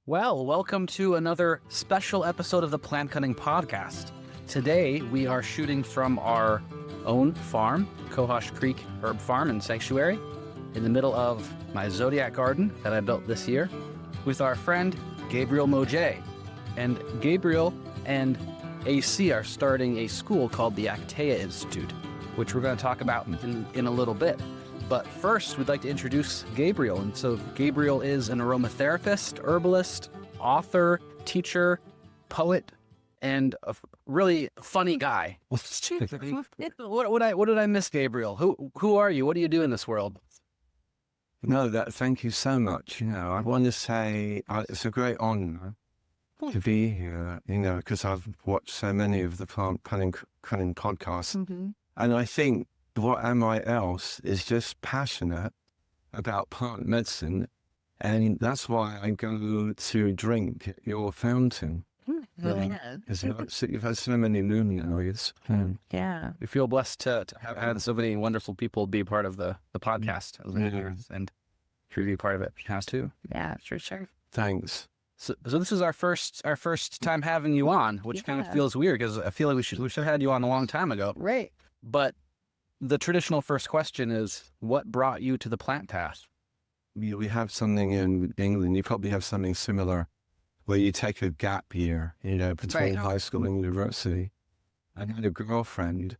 Well, welcome to another special episode of the Plant Cunning podcast. Today, we are shooting from our own farm, Cohosh Creek Herb Farm and Sanctuary, in the middle of my Zodiac garden that I built this year, with our friend Gabriel Mojay. And Gabriel and AC are starting a school called the Actaea Institute, which we're going to talk about in a little bit. But first, we'd like to introduce Gabriel. And so Gabriel is an aromatherapist, herbalist, author, teacher, poet, and a really funny guy. What did I miss, Gabriel? Who are you? What do you do in this world? No, thank you so much. I want to say it's a great honor to be here, because I've watched so many of the Plant Cunning podcasts. Mm-hmm. And I think what am I else is just passionate about plant medicine. And that's why I go to drink at your fountain. Because you've had so many luminaries. Yeah. We feel blessed to have had so many wonderful people be part of the podcast and to be part of it has too. Yeah, for sure. Thanks. So this is our first time having you on, which kind of feels weird because I feel like we should have had you on a long time ago. Right. But the traditional first question is, what brought you to the plant path? We have something in England, you probably have something similar, where you take a gap year, between high school and university. I had a girlfriend,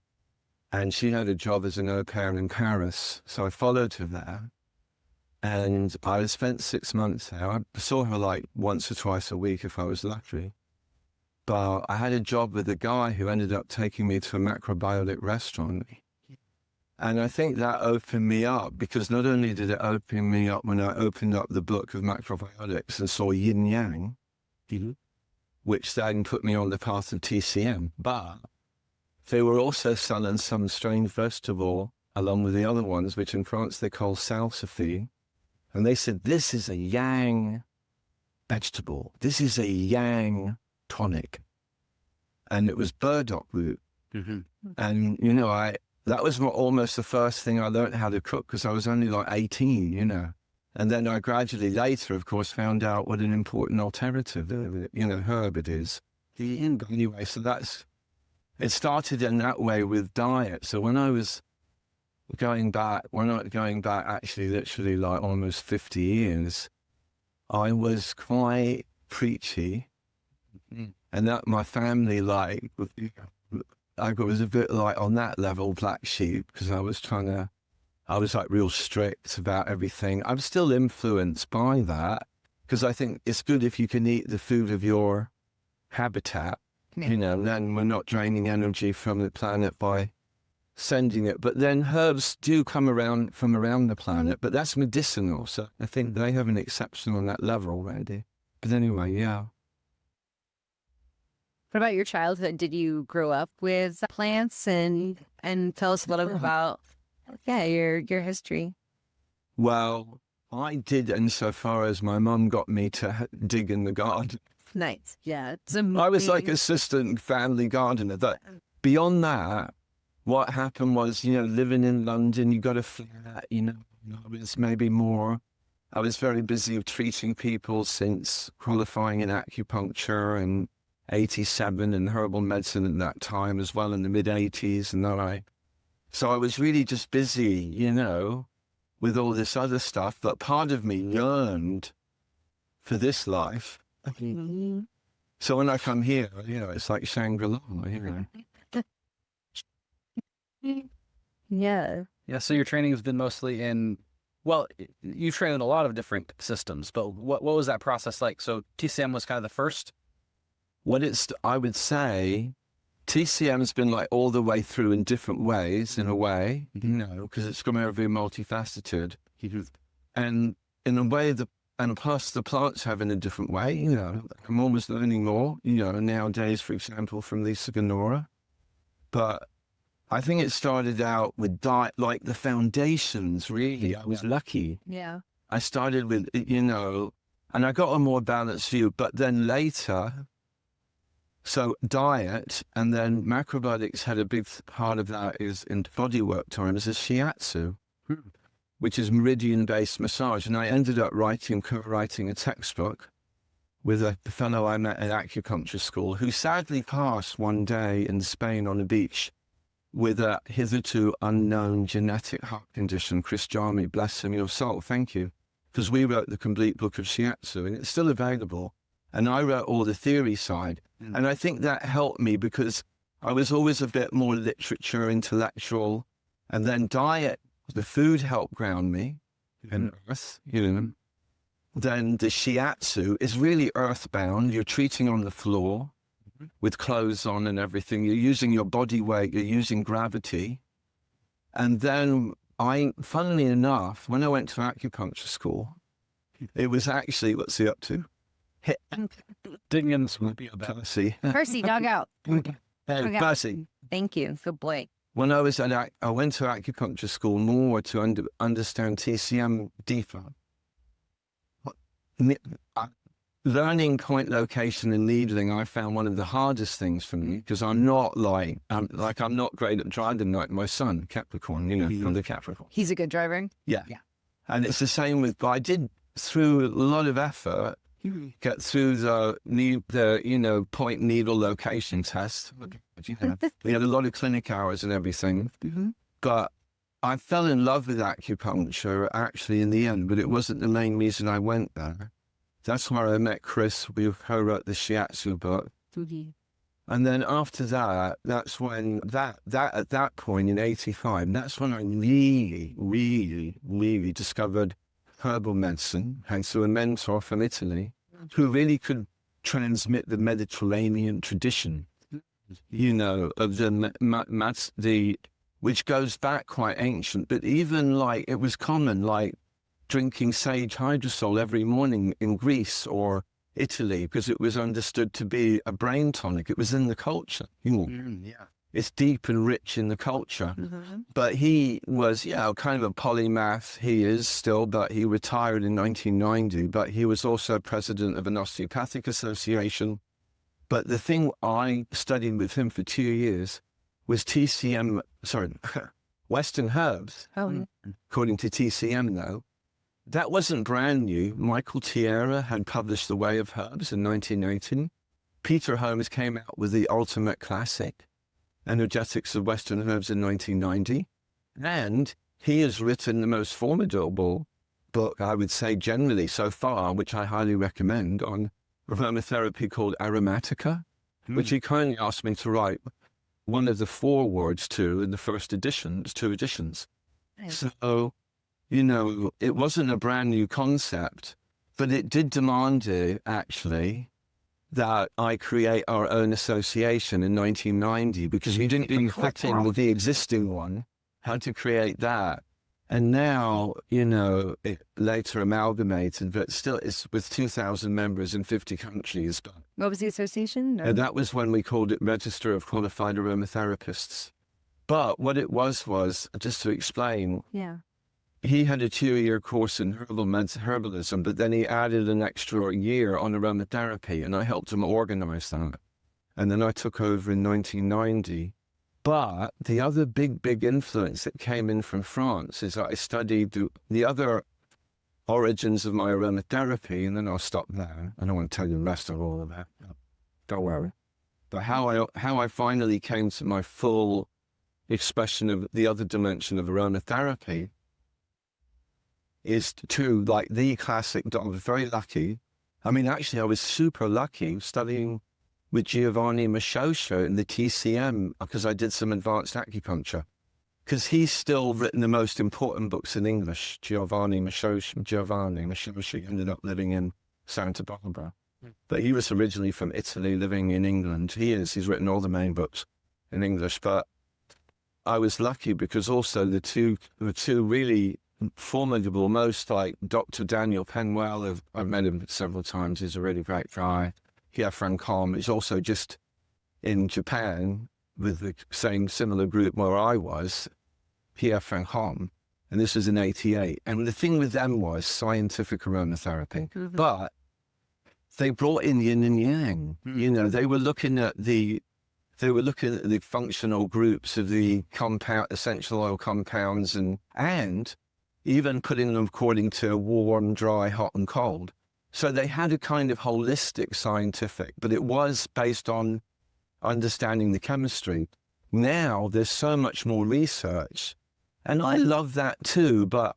and she had a job as an au pair in Paris, so I followed her there. And I spent 6 months there. I saw her like once or twice a week if I was lucky. But I had a job with a guy who ended up taking me to a macrobiotic restaurant. And I think that opened me up, because not only did it open me up when I opened up the book of macrobiotics and saw yin yang, which then put me on the path of TCM, but they were also selling some strange vegetable along with the other ones, which in France they call salsify. And they said, this is a yang vegetable. This is a yang tonic. And it was burdock root. Mm-hmm. And, that was almost the first thing I learned how to cook, because I was only like 18, And then I gradually later, of course, found out what an important alternative, herb it is. Anyway, so it started in that way with diet. So when I was going back actually literally like almost 50 years, I was quite preachy. Mm-hmm. And that my family, I was a bit like on that level, black sheep, because I was like real strict about everything. I'm still influenced by that, because I think it's good if you can eat the food of your habitat, then we're not draining energy from the planet by sending it. But then herbs do come from around the planet, but that's medicinal. So I think they have an exception on that level already. But anyway, yeah. What about your childhood? Did you grow up with plants, and tell us a little bit about your history? Well, I did, insofar as my mum got me to dig in the garden. Nice. Yeah. I was like assistant family gardener. But beyond that, what happened was, living in London, you got a flat, I was very busy with treating people since qualifying in acupuncture and 87 and herbal medicine at that time as well, in the mid-80s. And so I was really just busy, with all this other stuff. But part of me yearned for this life. Mm-hmm. So when I come here, it's like Shangri-La. Yeah. Yeah, so your training has been mostly you trained in a lot of different systems, but what was that process like? So TCM was kind of the first? I would say TCM's been like all the way through in different ways, in a way, because it's very multifaceted. And in a way, and plus the plants have in a different way, I'm always learning more, nowadays, for example, from Lisa Ganora. But I think it started out with diet, like the foundations, really. I was lucky. Yeah. I started with, and I got a more balanced view, but then later, so diet, and then macrobiotics had a big part of that is in bodywork terms is Shiatsu, which is meridian-based massage. And I ended up co-writing a textbook with a fellow I met at acupuncture school who sadly passed one day in Spain on a beach with a hitherto unknown genetic heart condition. Chris Jarmy, bless him, your soul, thank you. Because we wrote the complete book of Shiatsu, and it's still available. And I wrote all the theory side. And I think that helped me because I was always a bit more literature, intellectual. And then diet, the food helped ground me and earth, you know. Then the Shiatsu is really earthbound. You're treating on the floor with clothes on and everything. You're using your body weight. You're using gravity. And then funnily enough, when I went to acupuncture school, it was actually, what's he up to? Digging in the swoopy about Percy. Percy, dog out. Hey, Percy. Thank you. Good boy. When I went to acupuncture school more to understand TCM deeper. Learning point location and needling, I found one of the hardest things for me because I'm not I'm not great at driving like my son, Capricorn, you know, from the Capricorn. He's a good driver. Yeah. And it's the same with, but I did through a lot of effort get through the point needle location test. We had a lot of clinic hours and everything, but I fell in love with acupuncture actually in the end, but it wasn't the main reason I went there. That's where I met Chris. We co-wrote the Shiatsu book. And then after that, that's when at that point in 85, that's when I really, really, really discovered herbal medicine, thanks to a mentor from Italy who really could transmit the Mediterranean tradition, you know, of which goes back quite ancient, but even like it was common, like drinking sage hydrosol every morning in Greece or Italy, because it was understood to be a brain tonic. It was in the culture. You know, it's deep and rich in the culture. But he was, kind of a polymath. He is still, but he retired in 1990. But he was also president of an osteopathic association. But the thing I studied with him for 2 years was Western herbs. According to TCM, though. That wasn't brand new. Michael Tierra had published The Way of Herbs in 1918. Peter Holmes came out with the ultimate classic, Energetics of Western Herbs, in 1990. And he has written the most formidable book, I would say generally so far, which I highly recommend, on aromatherapy called Aromatica, which he kindly asked me to write one of the forewords to in the first edition, 2 editions. Nice. So, you know, it wasn't a brand new concept, but it did demand actually that I create our own association in 1990 because we didn't even fit in with the existing one, had to create that. And now, you know, it later amalgamated, but still it's with 2,000 members in 50 countries. But what was the association? And that was when we called it Register of Qualified Aromatherapists. But what it was, just to explain, he had a 2-year course in herbalism, but then he added an extra year on aromatherapy, and I helped him organize that. And then I took over in 1990. But the other big influence that came in from France is that I studied the other origins of my aromatherapy, and then I'll stop there. I don't want to tell you the rest of all of that. Don't worry. But how I finally came to my full expression of the other dimension of aromatherapy is to like the classic. I was very lucky. I mean, actually, I was super lucky studying with Giovanni Moshoesha in the TCM because I did some advanced acupuncture. Because he's still written the most important books in English. Giovanni Moshoesha ended up living in Santa Barbara. But he was originally from Italy, living in England. He's written all the main books in English. But I was lucky because also the two really formidable, most like Dr. Daniel Penwell, I've met him several times, he's a really great guy. Pierre Francom is also just in Japan with the same similar group where I was, Pierre Francom, and this was in 88. And the thing with them was scientific aromatherapy, but they brought in yin and yang. You know, they were looking at the functional groups of the essential oil compounds and even putting them according to warm, dry, hot and cold. So they had a kind of holistic scientific, but it was based on understanding the chemistry. Now there's so much more research, and I love that too, but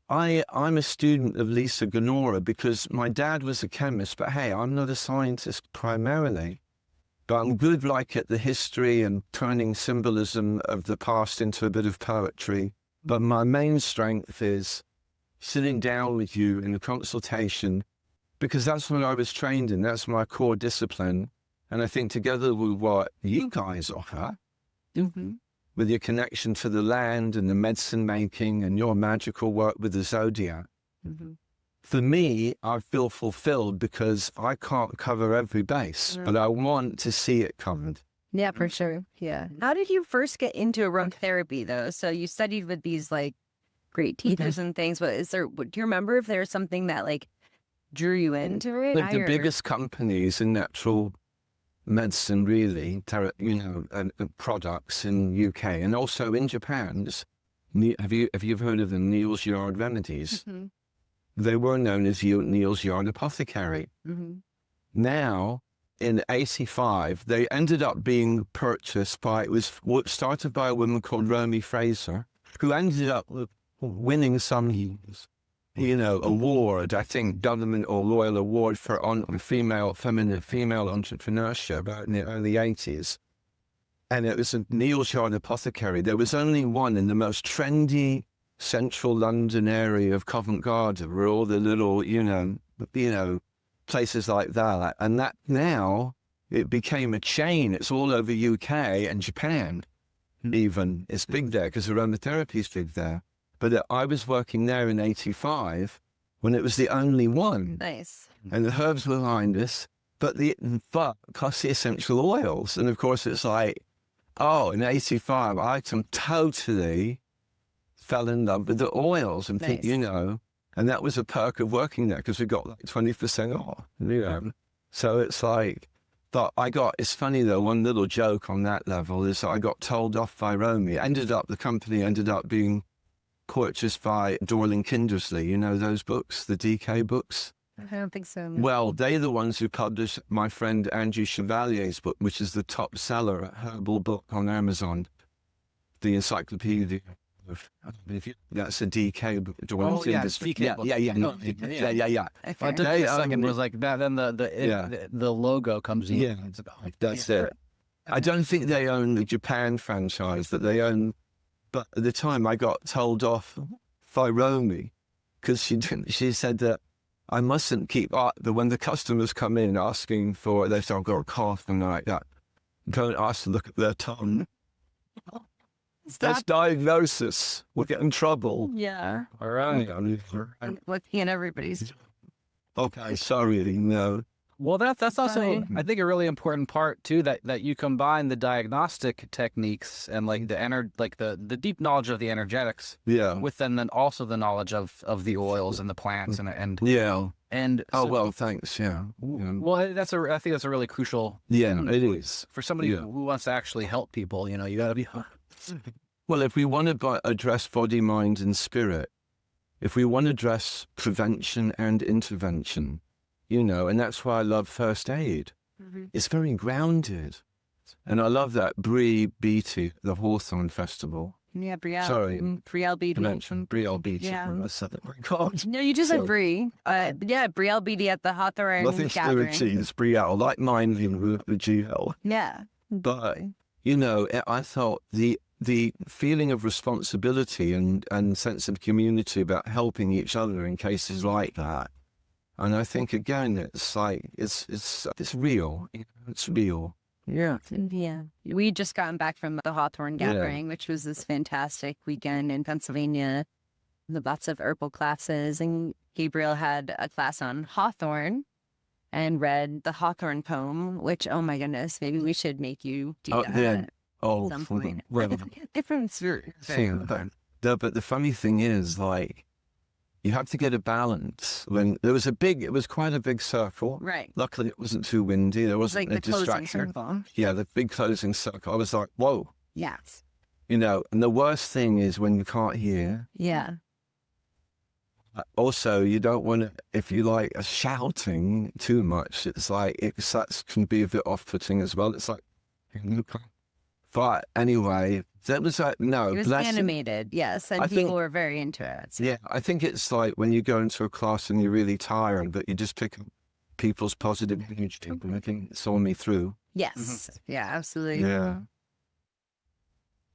I'm a student of Lisa Ganora because my dad was a chemist, but hey, I'm not a scientist primarily, but I'm good like at the history and turning symbolism of the past into a bit of poetry. But my main strength is sitting down with you in a consultation, because that's what I was trained in. That's my core discipline. And I think together with what you guys offer, with your connection to the land and the medicine making and your magical work with the zodiac, for me, I feel fulfilled because I can't cover every base, but I want to see it covered. Yeah, for sure. Yeah. How did you first get into aromatherapy, though? So you studied with these like great teachers and things, but do you remember if there's something that like drew you into it? Like the biggest companies in natural medicine, really, products in UK and also in Japan. Have you heard of the Neal's Yard remedies? They were known as Neal's Yard Apothecary. Now, in '85, they ended up being purchased by, it was started by a woman called Romy Fraser, who ended up winning some, award, I think government or royal award for female entrepreneurship about in the early '80s. And it was a Neal's Yard Apothecary. There was only one in the most trendy central London area of Covent Garden, where all the little, places like that. And that now it became a chain. It's all over UK and Japan, even. It's big there because aromatherapy is big there. But I was working there in '85 when it was the only one. Nice. And the herbs were behind us, but plus the essential oils. And of course, it's like, in '85, I totally fell in love with the oils and Nice. And that was a perk of working there because we got like 20% off, So it's like, but it's funny though, one little joke on that level is that I got told off by Romy. The company ended up being purchased by Dorling Kindersley, those books, the DK books? I don't think so. Well, they're the ones who published my friend Andrew Chevalier's book, which is the top seller Herbal book on Amazon, the encyclopedia. That's a DK book. DK book. Yeah. I took a second. Was like that. Then the logo comes in. Yeah, that's it. I don't think they own the Japan franchise that they own. But at the time, I got told off by Romy because she said that I mustn't keep but when the customers come in asking for, they say, I've got a cough and like that, don't ask to look at their tongue. That's diagnosis. We'll get in trouble. Yeah. All right. I'm looking at everybody's. Okay, sorry, no. Well, that's also, I think, a really important part too, that you combine the diagnostic techniques and like the deep knowledge of the energetics, with then also the knowledge of the oils and the plants and well, thanks, Well, I think that's a really crucial. It is for somebody who wants to actually help people. You got to be. Well, if we want to address body, mind, and spirit, if we want to address prevention and intervention. And that's why I love first aid. It's very grounded. And I love that Brie Beatty, the Hawthorne Festival. Yeah, Brielle. Sorry. Brielle Beatty. Brielle Beatty. Yeah. I said that. My God. No, you just said Brie. Brielle Beatty at the Hawthorne Nothing to do with cheese, Brielle. Like mine with the GL. Yeah. But, I thought the feeling of responsibility and sense of community about helping each other in cases like that. And I think again, it's like it's real. It's real. Yeah. Yeah. We just gotten back from the Hawthorne Gathering, which was this fantastic weekend in Pennsylvania. Lots of herbal classes, and Gabriel had a class on Hawthorne and read the Hawthorne poem. Which, oh my goodness, maybe we should make you do that. At some point. Well, different thing. But the funny thing is, like, you have to get a balance. When it was quite a big circle. Right. Luckily, it wasn't too windy. There wasn't a distraction. Yeah, the big closing circle. I was like, whoa. Yes. And the worst thing is when you can't hear. Yeah. Also, you don't want to, if you like shouting too much, it's like, that can be a bit off-putting as well. It's like, but anyway, that was like, no, It was animated, yes, and people were very into it. So. Yeah, I think it's like when you go into a class and you're really tired, but you just pick up people's positive energy. I think it saw me through. Yes, yeah, absolutely. Yeah.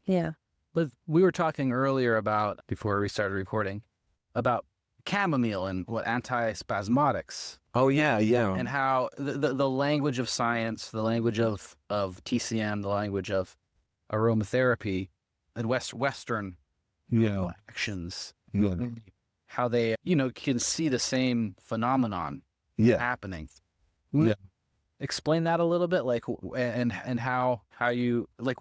Yeah. But we were talking earlier about, before we started recording, about chamomile and what antispasmodics. Oh, yeah. And how the language of science, the language of TCM, the language of aromatherapy, and Western actions, how they, can see the same phenomenon happening. Yeah. Explain that a little bit, like, and how you, like,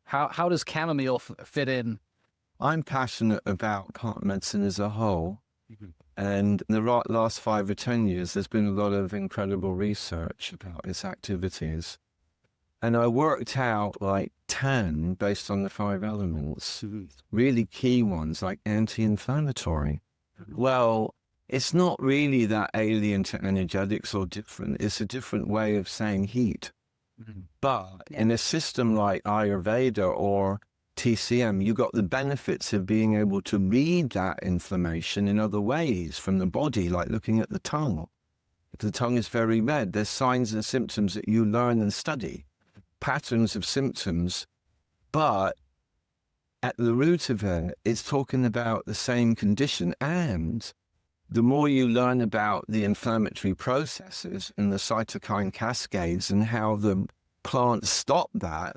how does chamomile fit in? I'm passionate about plant medicine as a whole. And in the last 5 or 10 years, there's been a lot of incredible research about its activities. And I worked out like 10 based on the 5 elements, really key ones like anti-inflammatory. Well, it's not really that alien to energetics or different. It's a different way of saying heat. But in a system like Ayurveda or TCM, you got the benefits of being able to read that inflammation in other ways from the body, like looking at the tongue. If the tongue is very red, there's signs and symptoms that you learn and study, patterns of symptoms, but at the root of it, it's talking about the same condition. And the more you learn about the inflammatory processes and the cytokine cascades and how the plants stop that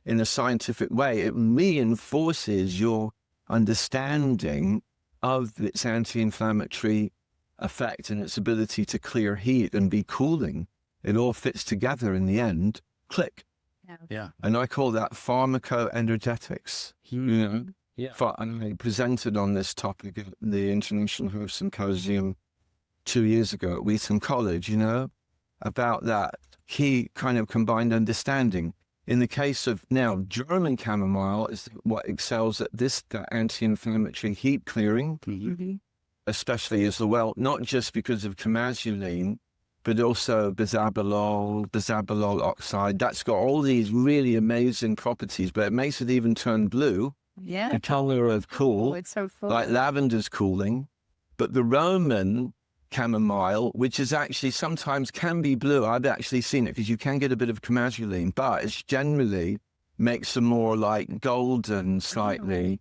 in a scientific way, it reinforces your understanding of its anti-inflammatory effect and its ability to clear heat and be cooling. It all fits together in the end. Click. Yeah. And I call that pharmacoenergetics. And I presented on this topic at the International Herb Symposium 2 years ago at Wheaton College, about that key kind of combined understanding. In the case of now, German chamomile is what excels at this anti-inflammatory heat clearing, especially as well, not just because of camasulene, but also bisabolol oxide. That's got all these really amazing properties, but it makes it even turn blue. Yeah. The color of cool. Oh, it's so cool. Like lavender's cooling. But the Roman chamomile, which is actually sometimes can be blue. I've actually seen it because you can get a bit of camasulene, but it's generally makes a more like golden, slightly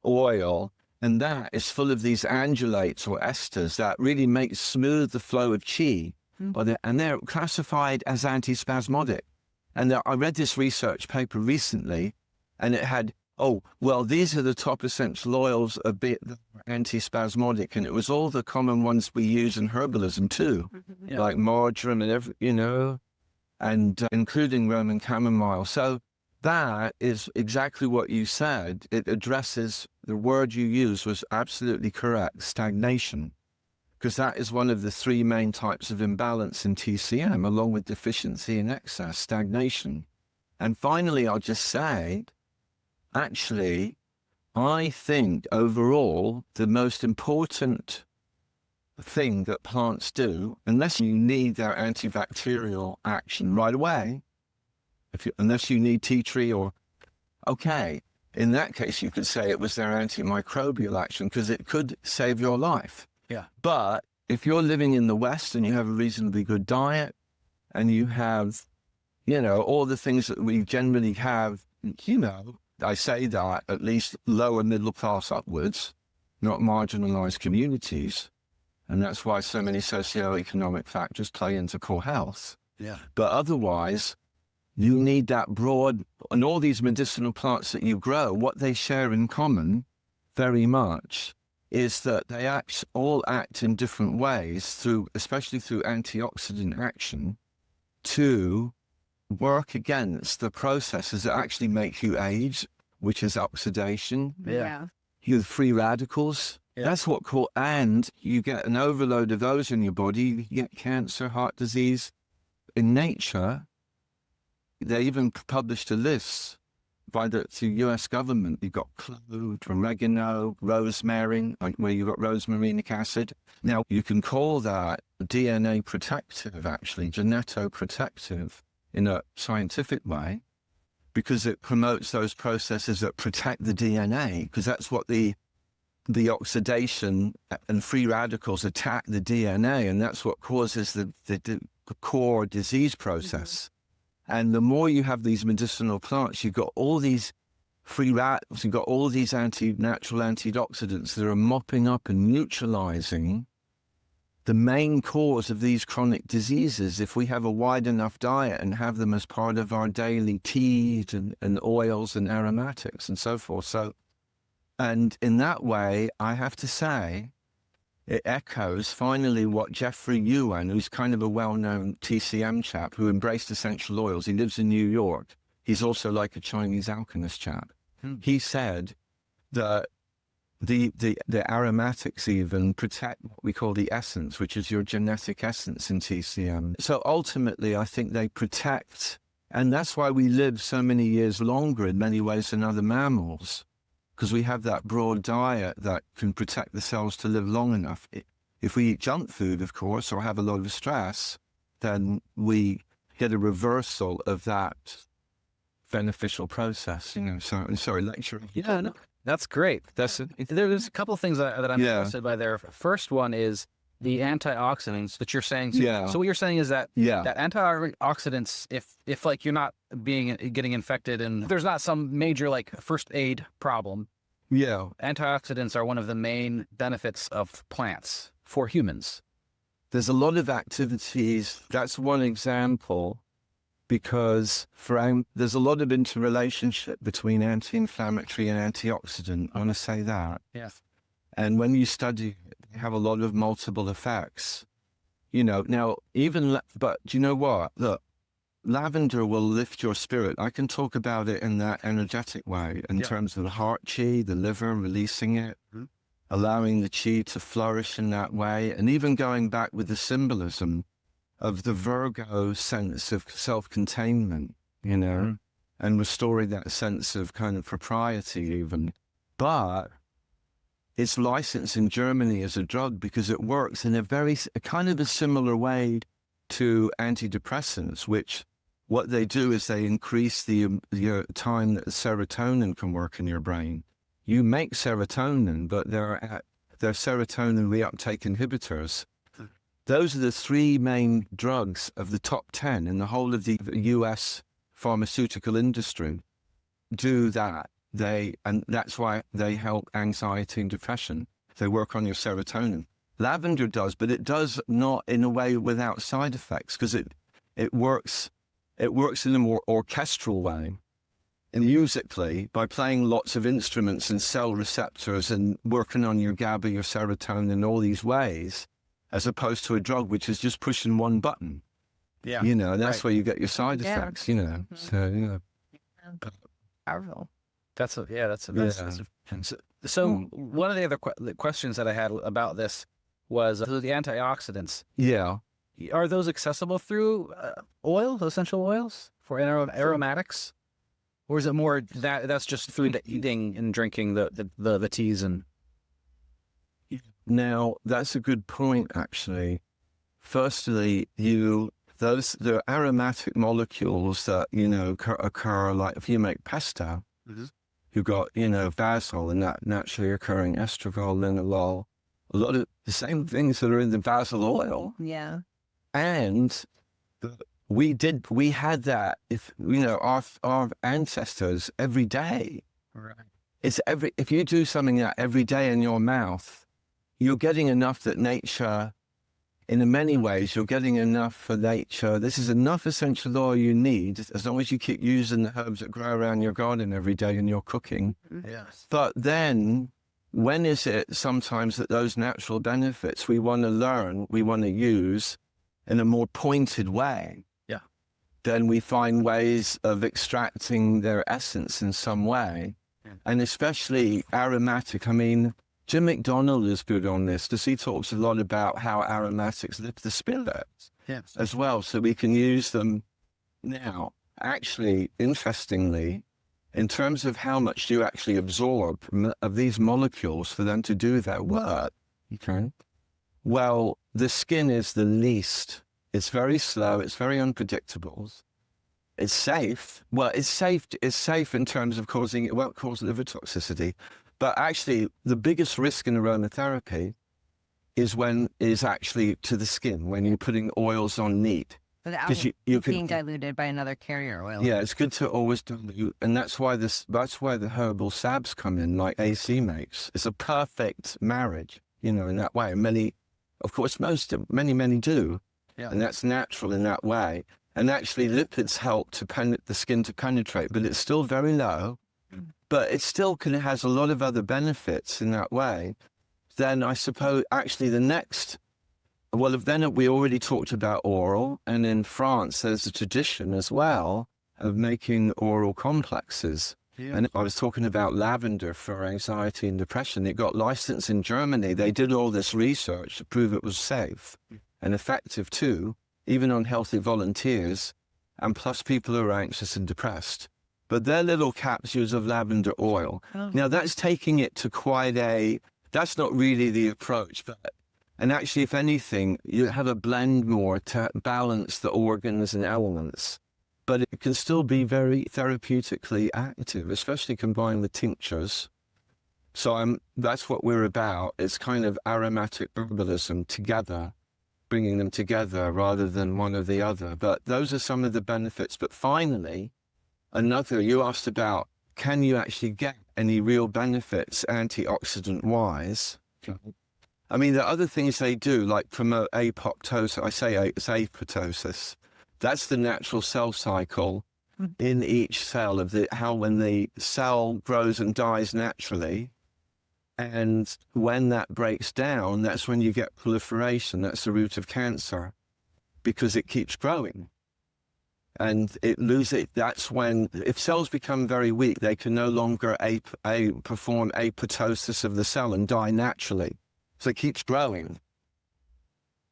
oil. And that is full of these andulates or esters that really make smooth the flow of qi. And they're classified as antispasmodic. And I read this research paper recently, and it had, these are the top essential oils a bit antispasmodic. And it was all the common ones we use in herbalism too, like marjoram and and including Roman chamomile. So that is exactly what you said. It addresses, the word you used was absolutely correct, stagnation. Because that is one of the 3 main types of imbalance in TCM, along with deficiency and excess, stagnation. And finally, I'll just say, actually, I think overall, the most important thing that plants do, unless you need their antibacterial action right away, unless you need tea tree in that case, you could say it was their antimicrobial action because it could save your life. Yeah. But if you're living in the West and you have a reasonably good diet and you have, all the things that we generally have, I say that at least lower middle class upwards, not marginalized communities. And that's why so many socioeconomic factors play into core health. Yeah. But otherwise, you need that broad, and all these medicinal plants that you grow, what they share in common very much is that they all act in different ways, especially through antioxidant action, to work against the processes that actually make you age, which is oxidation. Yeah. You have free radicals. Yeah. That's and you get an overload of those in your body. You get cancer, heart disease. In nature, they even published a list by the US government. You've got clove, oregano, rosemary, like where you've got rosmarinic acid. Now, you can call that DNA protective, actually, genetoprotective in a scientific way, because it promotes those processes that protect the DNA, because that's what the oxidation and free radicals attack the DNA, and that's what causes the core disease process. And the more you have these medicinal plants, you've got all these free radicals, you've got all these natural antioxidants that are mopping up and neutralizing the main cause of these chronic diseases. If we have a wide enough diet and have them as part of our daily teas and oils and aromatics and so forth. And in that way, I have to say, it echoes finally what Jeffrey Yuan, who's kind of a well-known TCM chap who embraced essential oils. He lives in New York. He's also like a Chinese alchemist chap. He said that the aromatics even protect what we call the essence, which is your genetic essence in TCM. So ultimately, I think they protect, and that's why we live so many years longer in many ways than other mammals, because we have that broad diet that can protect the cells to live long enough. If we eat junk food, of course, or have a lot of stress, then we get a reversal of that beneficial process. So I'm sorry, lecturing. Yeah, no, that's great. There's a couple of things that I'm interested by there. First one is the antioxidants that you're saying. So what you're saying is that that antioxidants, if like you're not getting infected and there's not some major like first aid problem, antioxidants are one of the main benefits of plants for humans. There's a lot of activities. That's one example, because there's a lot of interrelationship between anti-inflammatory and antioxidant. I want to say that. Yes. And when you study it, they have a lot of multiple effects. Now, but do you know what? Look, lavender will lift your spirit. I can talk about it in that energetic way, in terms of the heart chi, the liver, releasing it, allowing the chi to flourish in that way, and even going back with the symbolism of the Virgo sense of self-containment, and restoring that sense of kind of propriety even. But it's licensed in Germany as a drug because it works in a kind of a similar way to antidepressants, which what they do is they increase the time that serotonin can work in your brain. You make serotonin, but they're serotonin reuptake inhibitors. Those are the three main drugs of the top 10 in the whole of the US pharmaceutical industry. Do that. And that's why they help anxiety and depression. They work on your serotonin. Lavender does, but it does not in a way without side effects, because it works in a more orchestral way and musically by playing lots of instruments and cell receptors and working on your GABA, your serotonin in all these ways, as opposed to a drug which is just pushing one button. Yeah. That's where you get your side effects, So, Powerful. So one of the other questions that I had about this was the antioxidants. Yeah. Are those accessible through essential oils for aromatics? Or is it more that's just through eating and drinking the teas and... Now, that's a good point, actually. Firstly, the aromatic molecules that, occur, like if you make pesto, you've got, basil and that naturally occurring estragol, linalool, a lot of the same things that are in the basil oil. Yeah. And we had that, our ancestors every day. Right. If you do something that every day in your mouth, you're getting enough that nature, in many ways, you're getting enough for nature. This is enough essential oil you need, as long as you keep using the herbs that grow around your garden every day in your cooking. Yes. But then, when is it sometimes that those natural benefits we want to learn, we want to use in a more pointed way? Yeah. Then we find ways of extracting their essence in some way. Yeah. And especially aromatic. I mean, Jim McDonald is good on this, because he talks a lot about how aromatics lift the spirit as well, so we can use them now. Actually, interestingly, in terms of how much you actually absorb of these molecules for them to do their work, okay, well, the skin is the least. It's very slow. It's very unpredictable. It's safe. Well, it's safe in terms of causing, it won't cause liver toxicity. But actually, the biggest risk in aromatherapy is actually to the skin, when you're putting oils on neat. Without being diluted by another carrier oil. Yeah, it's good to always dilute, and that's why the herbal salves come in, like AC makes. It's a perfect marriage, in that way. Many do, and that's natural in that way. And actually, lipids help the skin to penetrate, but it's still very low. But it still has a lot of other benefits in that way. Then I suppose actually the next. Well, then we already talked about oral, and in France there's a tradition as well of making oral complexes. Yeah. And I was talking about lavender for anxiety and depression. It got licensed in Germany. They did all this research to prove it was safe and effective too, even on healthy volunteers, and plus people who are anxious and depressed. But they're little capsules of lavender oil. Oh. Now that's taking it to that's not really the approach, and actually, if anything, you have a blend more to balance the organs and elements. But it can still be very therapeutically active, especially combined with tinctures. So that's what we're about. It's kind of aromatic herbalism together, bringing them together rather than one or the other. But those are some of the benefits. But finally, you asked about, can you actually get any real benefits antioxidant-wise? Okay. I mean, the other things they do, like promote apoptosis. I say it's apoptosis. That's the natural cell cycle in each cell of when the cell grows and dies naturally. And when that breaks down, that's when you get proliferation. That's the root of cancer, because it keeps growing. And that's when, if cells become very weak, they can no longer perform apoptosis of the cell and die naturally. So it keeps growing.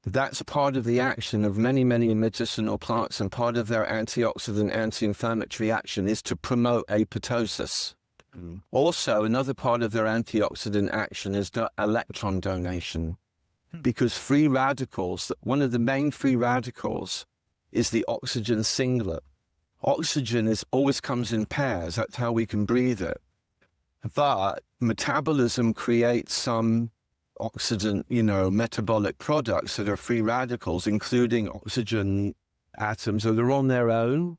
That's a part of the action of many, many medicinal plants, and part of their antioxidant, anti-inflammatory action is to promote apoptosis. Also, another part of their antioxidant action is the electron donation, because free radicals, one of the main free radicals is the oxygen singlet. Oxygen always comes in pairs. That's how we can breathe it. But metabolism creates some oxidant, metabolic products that are free radicals, including oxygen atoms that are on their own,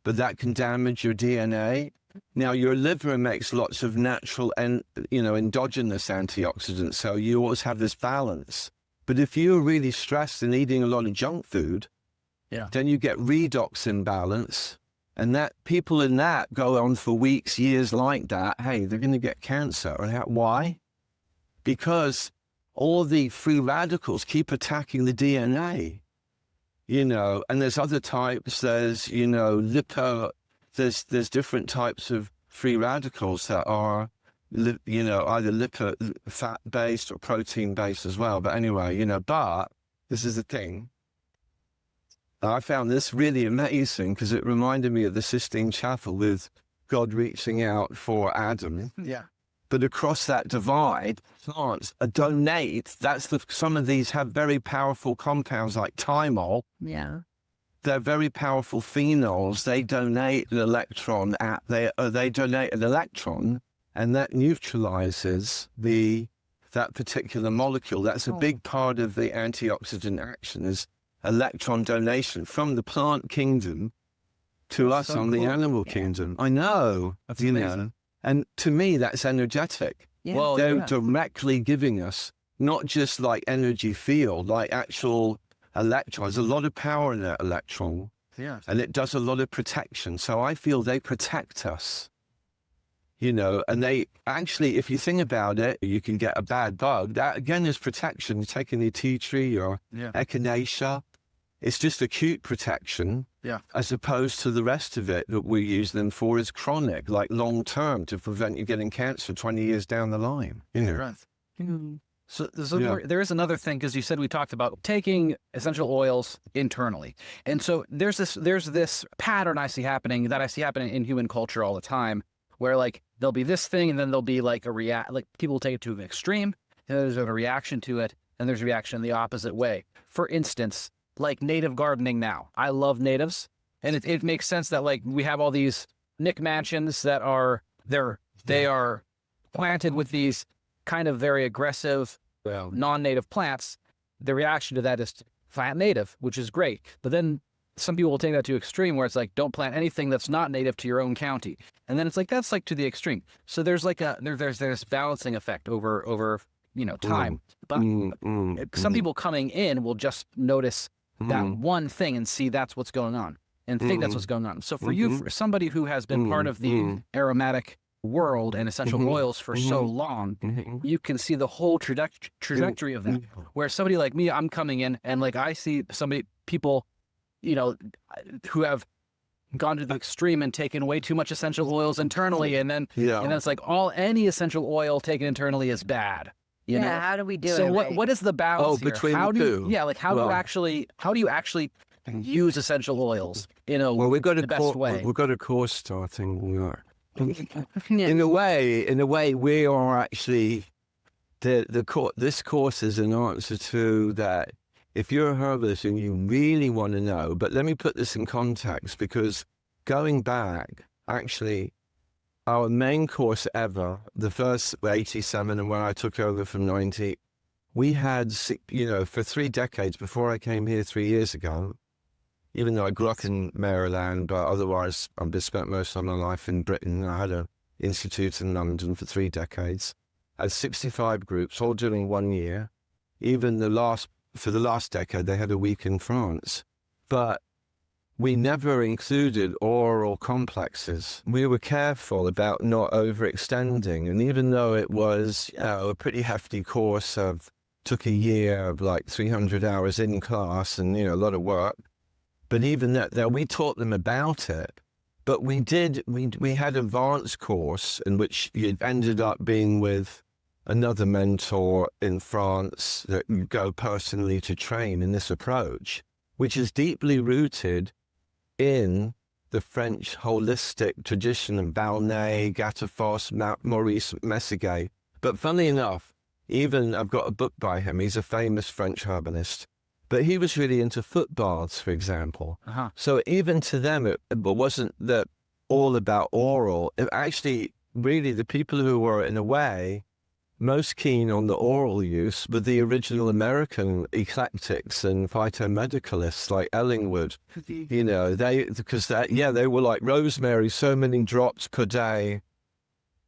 but that can damage your DNA. Now, your liver makes lots of natural and, endogenous antioxidants, so you always have this balance. But if you're really stressed and eating a lot of junk food, then you get redox imbalance, and that people in that go on for weeks, years like that. Hey, they're going to get cancer. Why? Because all the free radicals keep attacking the DNA, and there's other types. There's, there's different types of free radicals that are, either fat-based or protein-based as well. But anyway, but this is the thing. I found this really amazing because it reminded me of the Sistine Chapel with God reaching out for Adam. Yeah. But across that divide, plants donate. Some of these have very powerful compounds like thymol. Yeah. They're very powerful phenols. They donate an electron. They donate an electron, and that neutralizes that particular molecule. That's a big part of the antioxidant action, is electron donation from the plant kingdom to us on the animal kingdom. I know. That's amazing. And to me, that's energetic. Yeah. Well, they're directly giving us not just like energy field, like actual electrons. There's a lot of power in that electron. Yeah. And it does a lot of protection. So I feel they protect us. And they actually, if you think about it, you can get a bad bug. That again is protection. You're taking the tea tree or echinacea. It's just acute protection, as opposed to the rest of it that we use them for is chronic, like long-term, to prevent you getting cancer 20 years down the line. Right. So there is another thing, because you said we talked about taking essential oils internally. And so there's this pattern that I see happening in human culture all the time, where like there'll be this thing and then there'll be like people will take it to an extreme, and there's a reaction to it, and there's a reaction the opposite way. For instance, like native gardening now. I love natives, and it makes sense that like we have all these Nick mansions that they are planted with these kind of very aggressive non-native plants. The reaction to that is to plant native, which is great. But then some people will take that to extreme where it's like, don't plant anything that's not native to your own county. And then it's like, that's like to the extreme. So there's like there's this balancing effect over time. But some people coming in will just notice that one thing and see that's what's going on and think that's what's going on. So for you, for somebody who has been part of the aromatic world and essential oils for so long, you can see the whole trajectory of that. Where somebody like me, I'm coming in and like I see people, who have gone to the extreme and taken way too much essential oils internally, and then it's like any essential oil taken internally is bad. You know? How do we do it? So what is the balance here? between how the do two? Yeah, like how do you actually use essential oils in the best way? We've got a course starting. In a way, we are actually this course is an answer to that. If you're a herbalist and you really want to know, but let me put this in context, because going back, actually, our main course ever, the first 87 and when I took over from 90, we had, for 3 decades before I came here 3 years ago, even though I grew up in Maryland, but otherwise I've spent most of my life in Britain. I had an institute in London for 3 decades. I had 65 groups, all doing 1 year. Even for the last decade, they had a week in France. But we never included oral complexes. We were careful about not overextending. And even though it was a pretty hefty course took a year of like 300 hours in class and, a lot of work. But even that we taught them about it. But we had an advanced course in which you ended up being with another mentor in France that you go personally to train in this approach, which is deeply rooted in the French holistic tradition of Balnay, Gatafos, Maurice Messager. But funnily enough, even I've got a book by him. He's a famous French herbalist. But he was really into foot baths, for example. So even to them, it wasn't all about oral. It actually, really, the people who were, in a way, most keen on the oral use were the original American eclectics and phytomedicalists like Ellingwood. They were like rosemary, so many drops per day.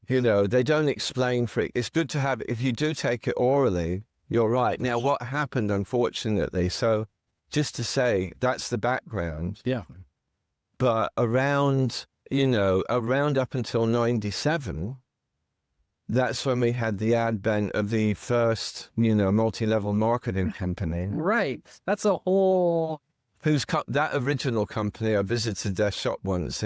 They don't explain for it. It's good to have, if you do take it orally, you're right. Now, what happened, unfortunately, so just to say, that's the background. Yeah. But around up until 97, that's when we had the advent of the first, multi-level marketing company. Right. That's a whole... That original company, I visited their shop once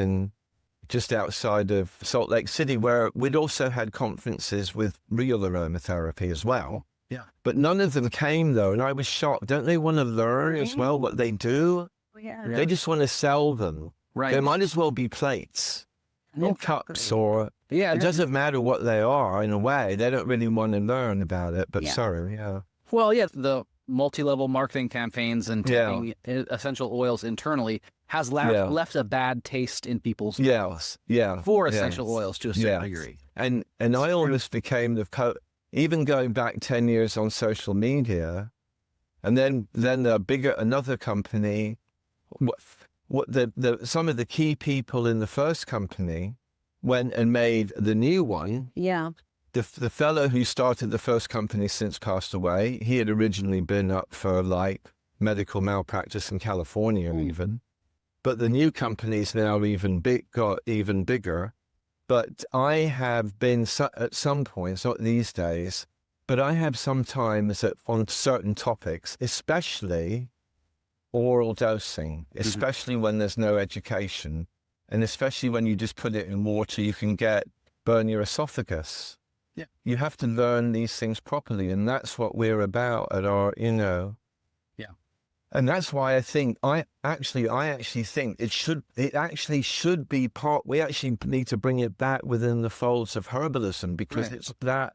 just outside of Salt Lake City, where we'd also had conferences with real aromatherapy as well. Yeah. But none of them came, though, and I was shocked. Don't they want to learn as well what they do? Yeah. They just want to sell them. Right. They might as well be plates or cups or... Yeah. It doesn't matter what they are, in a way. They don't really want to learn about it, but sorry, Well, the multi-level marketing campaigns and taking essential oils internally has left a bad taste in people's mouths for essential oils to a certain degree. And I almost became even going back 10 years on social media, and then another company, some of the key people in the first company went and made the new one. Yeah. The fellow who started the first company since passed away. He had originally been up for like medical malpractice in California even. But the new company's now got even bigger. But I have been at some points, not these days, but I have sometimes on certain topics, especially oral dosing, especially when there's no education, and especially when you just put it in water, you can burn your esophagus. Yeah. You have to learn these things properly, and that's what we're about at our, And that's why I think I actually think it should be part. We actually need to bring it back within the folds of herbalism, because Right. it's that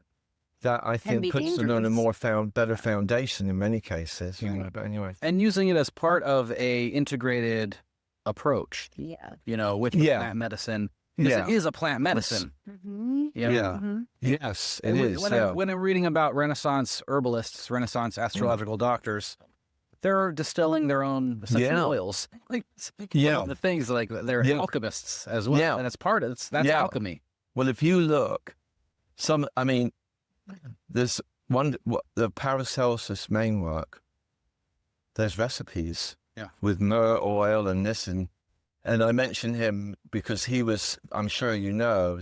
I Can be think puts it on a dangerous. more better foundation in many cases. You know, but anyway, And using it as part of a integrated approach, Yeah. you know, with Yeah. plant medicine. Because yeah, it is a plant medicine. Mm-hmm. You know? yeah, Mm-hmm. yes, it And is. when I'm reading about Renaissance herbalists, Renaissance astrological doctors, they're distilling their own essential Yeah. oils. Like Yeah. the things like they're Yeah. alchemists as well, Yeah. and it's part of that's Yeah. alchemy. Well, if you look, there's the Paracelsus main work. There's recipes with myrrh oil and this, and I mention him because he was, I'm sure you know,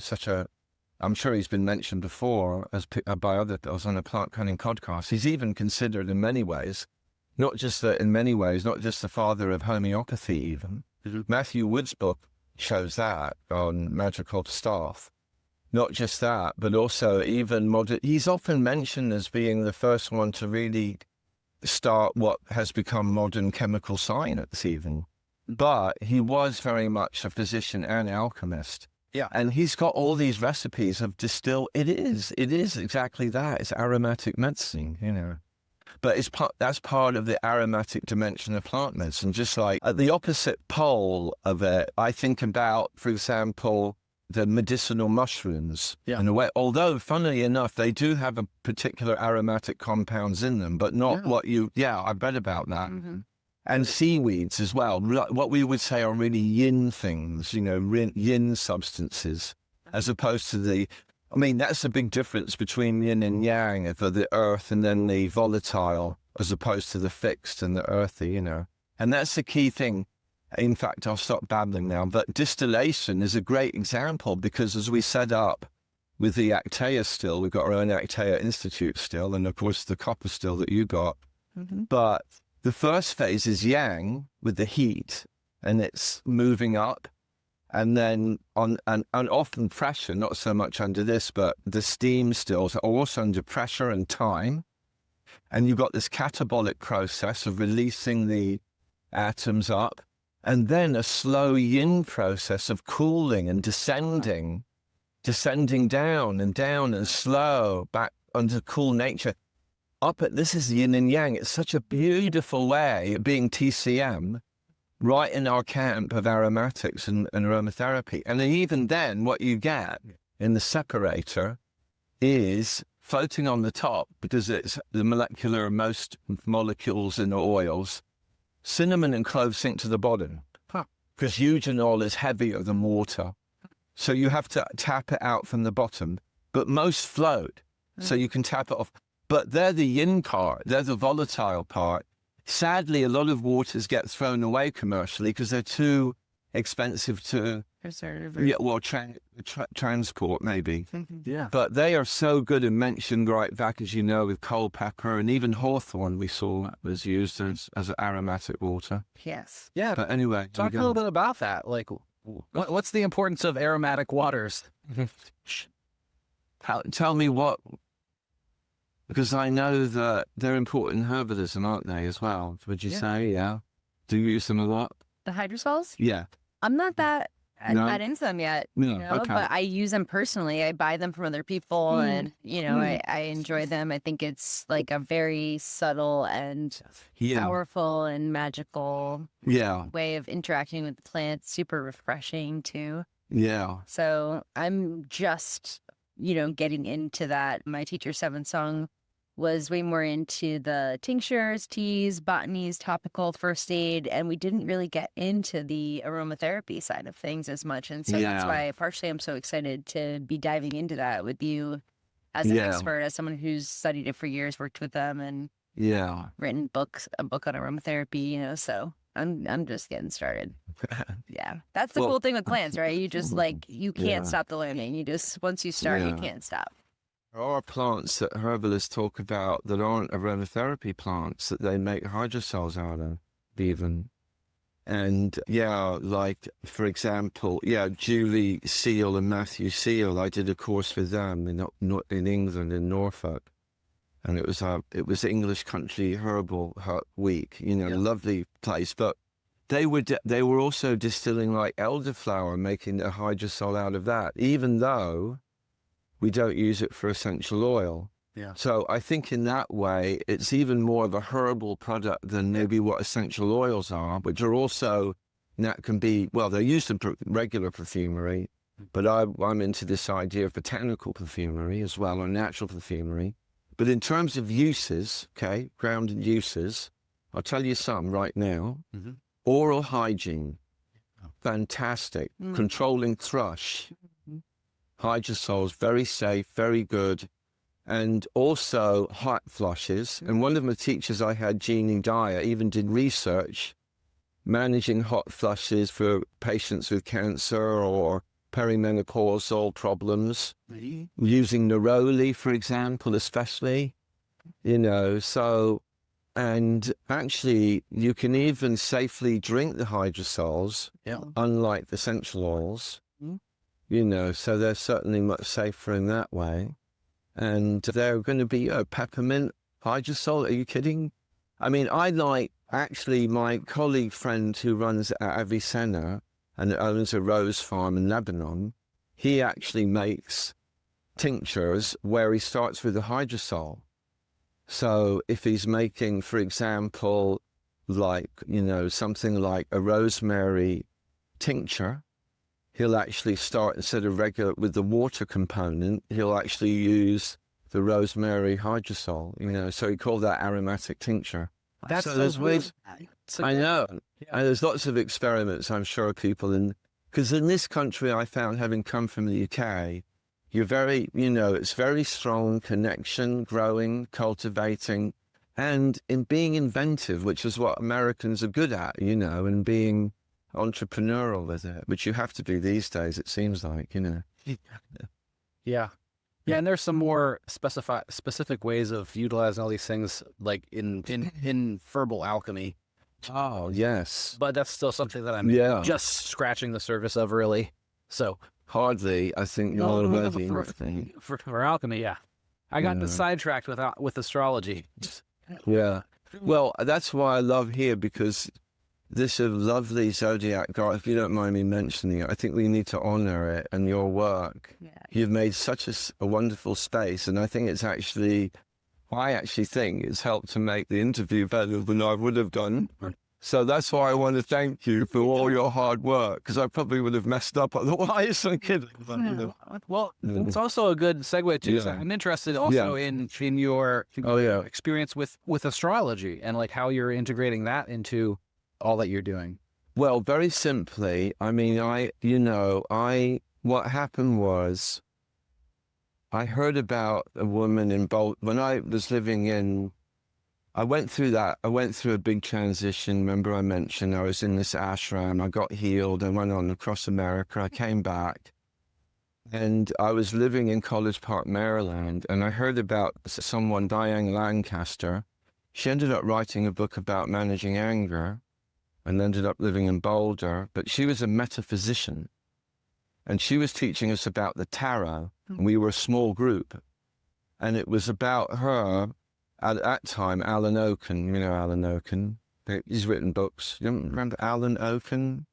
I'm sure he's been mentioned before by others on a Plant Cunning podcast. He's even considered in many ways, not just the father of homeopathy even. Matthew Wood's book shows that on Magical Staff. Not just that, but also even modern. He's often mentioned as being the first one to really start what has become modern chemical science even. But he was very much a physician and alchemist. Yeah. And he's got all these recipes of it is exactly that. It's aromatic medicine, you know. But that's part of the aromatic dimension of plant medicine. Just like at the opposite pole of it, I think about, for example, the medicinal mushrooms in a way. Although, funnily enough, they do have a particular aromatic compounds in them, but not I read about that. Mm-hmm. And seaweeds as well, what we would say are really yin things, you know, yin substances, as opposed to that's a big difference between yin and yang for the earth, and then the volatile, as opposed to the fixed and the earthy, you know. And that's the key thing. In fact, I'll stop babbling now, but distillation is a great example, because as we set up with the Actaea still, we've got our own Actaea Institute still, and of course the copper still that you got. Mm-hmm. But the first phase is yang with the heat, and it's moving up, and then and often pressure, not so much under this, but the steam stills are also under pressure and time. And you've got this catabolic process of releasing the atoms up, and then a slow yin process of cooling and descending down and slow back under cool nature. This is yin and yang. It's such a beautiful way of being TCM right in our camp of aromatics and aromatherapy. And even then, what you get in the separator is floating on the top, because it's the most molecules in the oils. Cinnamon and clove sink to the bottom, because eugenol is heavier than water. So you have to tap it out from the bottom, but most float, so you can tap it off. But they're the yin part, they're the volatile part. Sadly, a lot of waters get thrown away commercially because they're too expensive to transport, maybe. Yeah. But they are so good and mentioned right back, as you know, with coal pepper, and even hawthorn we saw was used as an aromatic water. Yes. Yeah. But anyway, Talk a little bit about that. Like, what's the importance of aromatic waters? Tell me what, because I know that they're important in herbalism, aren't they, as well? Would you say, yeah? Do you use them a lot? The hydrosols? Yeah. I'm not that No? not into them yet, No, you know, okay. but I use them personally. I buy them from other people, and you know, I enjoy them. I think it's like a very subtle and powerful and magical way of interacting with the plants. Super refreshing too. Yeah. So I'm just, you know, getting into that. My teacher, Seven Song, was way more into the tinctures, teas, botanies, topical first aid, and we didn't really get into the aromatherapy side of things as much. And so that's why partially I'm so excited to be diving into that with you as an expert, as someone who's studied it for years, worked with them, and written a book on aromatherapy, you know, so I'm just getting started. Yeah. That's the cool thing with plants, right? You just you can't stop the learning. You just, once you start, you can't stop. There are plants that herbalists talk about that aren't aromatherapy plants that they make hydrosols out of, even. And like, for example, Julie Seal and Matthew Seal, I did a course with them in England, in Norfolk. and it was English Country Herbal Week, lovely place. But they were also distilling like elderflower, making a hydrosol out of that, even though we don't use it for essential oil. Yeah. So I think in that way, it's even more of a herbal product than maybe what essential oils are, which are also, that can be, well, they're used in regular perfumery, but I'm into this idea of botanical perfumery as well, or natural perfumery. But in terms of uses, okay, grounded uses, I'll tell you some right now. Mm-hmm. Oral hygiene, fantastic. Controlling thrush, hydrosols, very safe, very good. And also hot flushes. And one of my teachers I had, Jeannie Dyer, even did research managing hot flushes for patients with cancer or perimenopausal problems, using neroli, for example, especially, so, and actually you can even safely drink the hydrosols, unlike the essential oils, so they're certainly much safer in that way. And they're going to be peppermint hydrosol. Are you kidding? I mean, I like, actually, my colleague friend who runs Avicenna and owns a rose farm in Lebanon, he actually makes tinctures where he starts with the hydrosol. So if he's making, for example, like, something like a rosemary tincture, he'll actually start, instead of regular with the water component, he'll actually use the rosemary hydrosol, so he called that aromatic tincture. That's so there's ways. I know. Yeah. And there's lots of experiments, I'm sure, people because in this country, I found, having come from the UK, you're very, it's very strong connection, growing, cultivating, and in being inventive, which is what Americans are good at, and being entrepreneurial with it, which you have to be these days, it seems like, Yeah. Yeah, and there's some more specific ways of utilizing all these things, like in herbal alchemy. Oh, yes. But that's still something that I'm just scratching the surface of, really. So hardly, I think, for alchemy, yeah. I got sidetracked with astrology. Yeah. Well, that's why I love here, because this is lovely zodiac chart, if you don't mind me mentioning it. I think we need to honor it and your work. Yeah. You've made such a wonderful space, and I think I actually think it's helped to make the interview better than I would have done. So that's why I want to thank you for all your hard work, because I probably would have messed up otherwise. I'm kidding. Well, it's also a good segue to, I'm interested also in your experience with astrology and like how you're integrating that into all that you're doing. Well, very simply, I mean, what happened was, I heard about a woman when I was living I went through a big transition. Remember I mentioned I was in this ashram, I got healed, I went on across America, I came back, and I was living in College Park, Maryland, and I heard about someone, Diane Lancaster. She ended up writing a book about managing anger, and ended up living in Boulder, but she was a metaphysician, and she was teaching us about the tarot, and we were a small group, and it was about her, at that time, Alan Oaken, Alan Oaken, he's written books. You don't remember Alan Oaken?